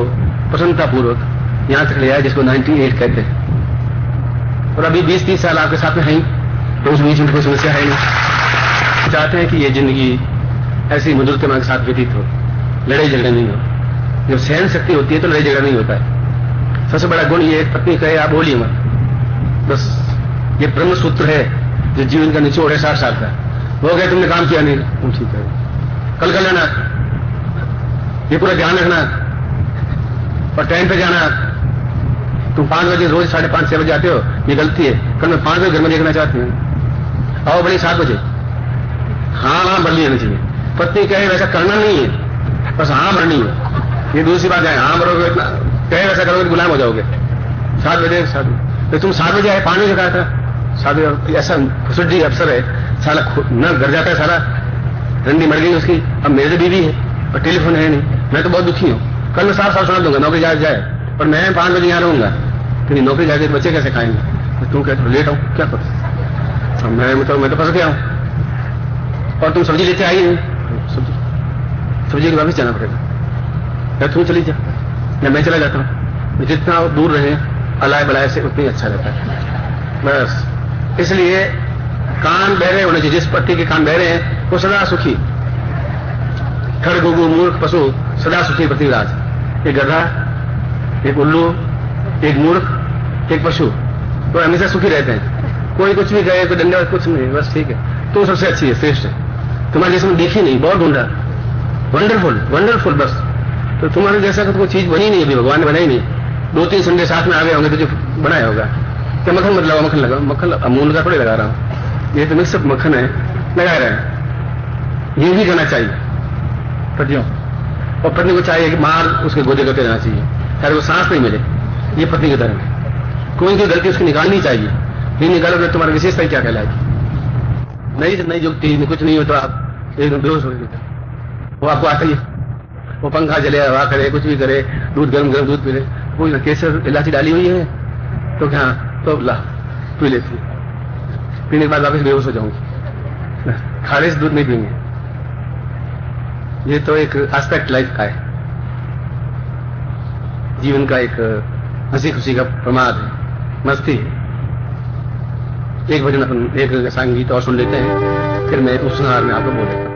प्रसन्नतापूर्वक यहां तक ले आया जिसको 98 कहते हैं। और अभी 20-30 साल आपके साथ में हैं, तो उस बीच में कोई समस्या है नहीं। चाहते हैं कि ये जिंदगी ऐसी मधुरता के साथ व्यतीत हो, लड़ाई झगड़े नहीं हो। जब सहन शक्ति होती है तो लड़ाई झगड़ा नहीं होता है। सबसे बड़ा गुण ये, पत्नी कहे आप बोलिए मत, बस ये ब्रह्म सूत्र है जो जीवन का निचोड़ है 60 साल का। वो गए तुमने काम किया नहीं, तुम ठीक है, कल कर लेना, ये पूरा ध्यान रखना, और टाइम पे जाना। तुम 5 बजे रोज 5:30-6 बजे आते हो, ये गलती है। कल मैं 5 बजे घर में देखना चाहती हूँ, आओ बड़ी 7 बजे। हाँ बदली जानी चाहिए। पत्नी कहे वैसा करना नहीं है, बस हाँ भरनी है। ये दूसरी बात है, हाँ भरोगे इतना, कहे वैसा करोगे गुलाम हो जाओगे। 7 बजे 7 बजे तो तुम 7 बजे आए, 5 बजे कहा था 7 बजे। ऐसा फुसुड्डी अफसर है साला, न घर जाता है साला, रंडी मर गई उसकी। अब मेरे तो बीवी है और टेलीफोन है नहीं, मैं तो बहुत दुखी हूँ। कल मैं साफ सुना दूंगा नौकरी जाए, और मैं 5 बजे यहाँ रहूंगा, फिर नौकरी जाके बच्चे कैसे खाएंगे। तुम कहते लेट आओ, क्या करो, मैं तो फंस गया हूँ, और तुम सब्जी लेते आई नहीं, सब्जी के वापस जाना पड़ेगा, या तुम चली जा या मैं चला जाता हूँ। जितना दूर रहे अलाय बलाय से उतना ही अच्छा रहता है। बस इसलिए कान बहरे होने चाहिए। जिस पट्टी के कान बहरे हैं वो सदा सुखी। खड़गुगु मूर्ख पशु सदा सुखी पृथ्वीराज। एक गधा, एक उल्लू, एक मूर्ख, एक पशु, तो हमेशा सुखी रहते हैं। कोई कुछ भी गए, कोई डंडा, कुछ नहीं, बस ठीक है। तो सबसे अच्छी है, श्रेष्ठ है। तुम्हारे जैसे देखी नहीं, बहुत ढूंढा, वंडरफुल वंडरफुल, बस। तो तुम्हारे जैसा कोई चीज बनी नहीं अभी, भगवान ने बनाई नहीं। 2-3 संडे साथ में आ गए होंगे तो जो बनाया होगा। क्या मक्खन मत लगाओ, मक्खन लगाओ, मक्खन अमूल का थोड़ी लगा रहा हूं, ये तो मिक्सअप मक्खन है, लगा रहे हैं। ये भी करना चाहिए पतियों, और पत्नी को चाहिए कि मार उसके गोदे करते रहना चाहिए, चाहे वो सांस नहीं मिले। ये पत्नी की तरह है, कोई की गलती उसकी निकालनी चाहिए। नहीं निकालोगे तुम्हारी विशेषता क्या कहलाएगी। नहीं जुगती, कुछ नहीं हो तो आप एकदम बेहोश हो गए। वो आपको आता ही, वो पंखा चले, हवा करे, कुछ भी करे, दूध गरम गरम दूध पी ले, कोई केसर इलायची डाली हुई है तो क्या, तो ला पी लेती, पीने के बाद वापस बेहोश हो जाऊंगी, खालिश दूध नहीं पीएंगे। ये तो एक एस्पेक्ट लाइफ का है, जीवन का एक हंसी खुशी का प्रमाद है, मस्ती है। एक भजन अपन, एक संगीत और सुन लेते हैं, फिर मैं उपसंहार में आपको बोलेगा।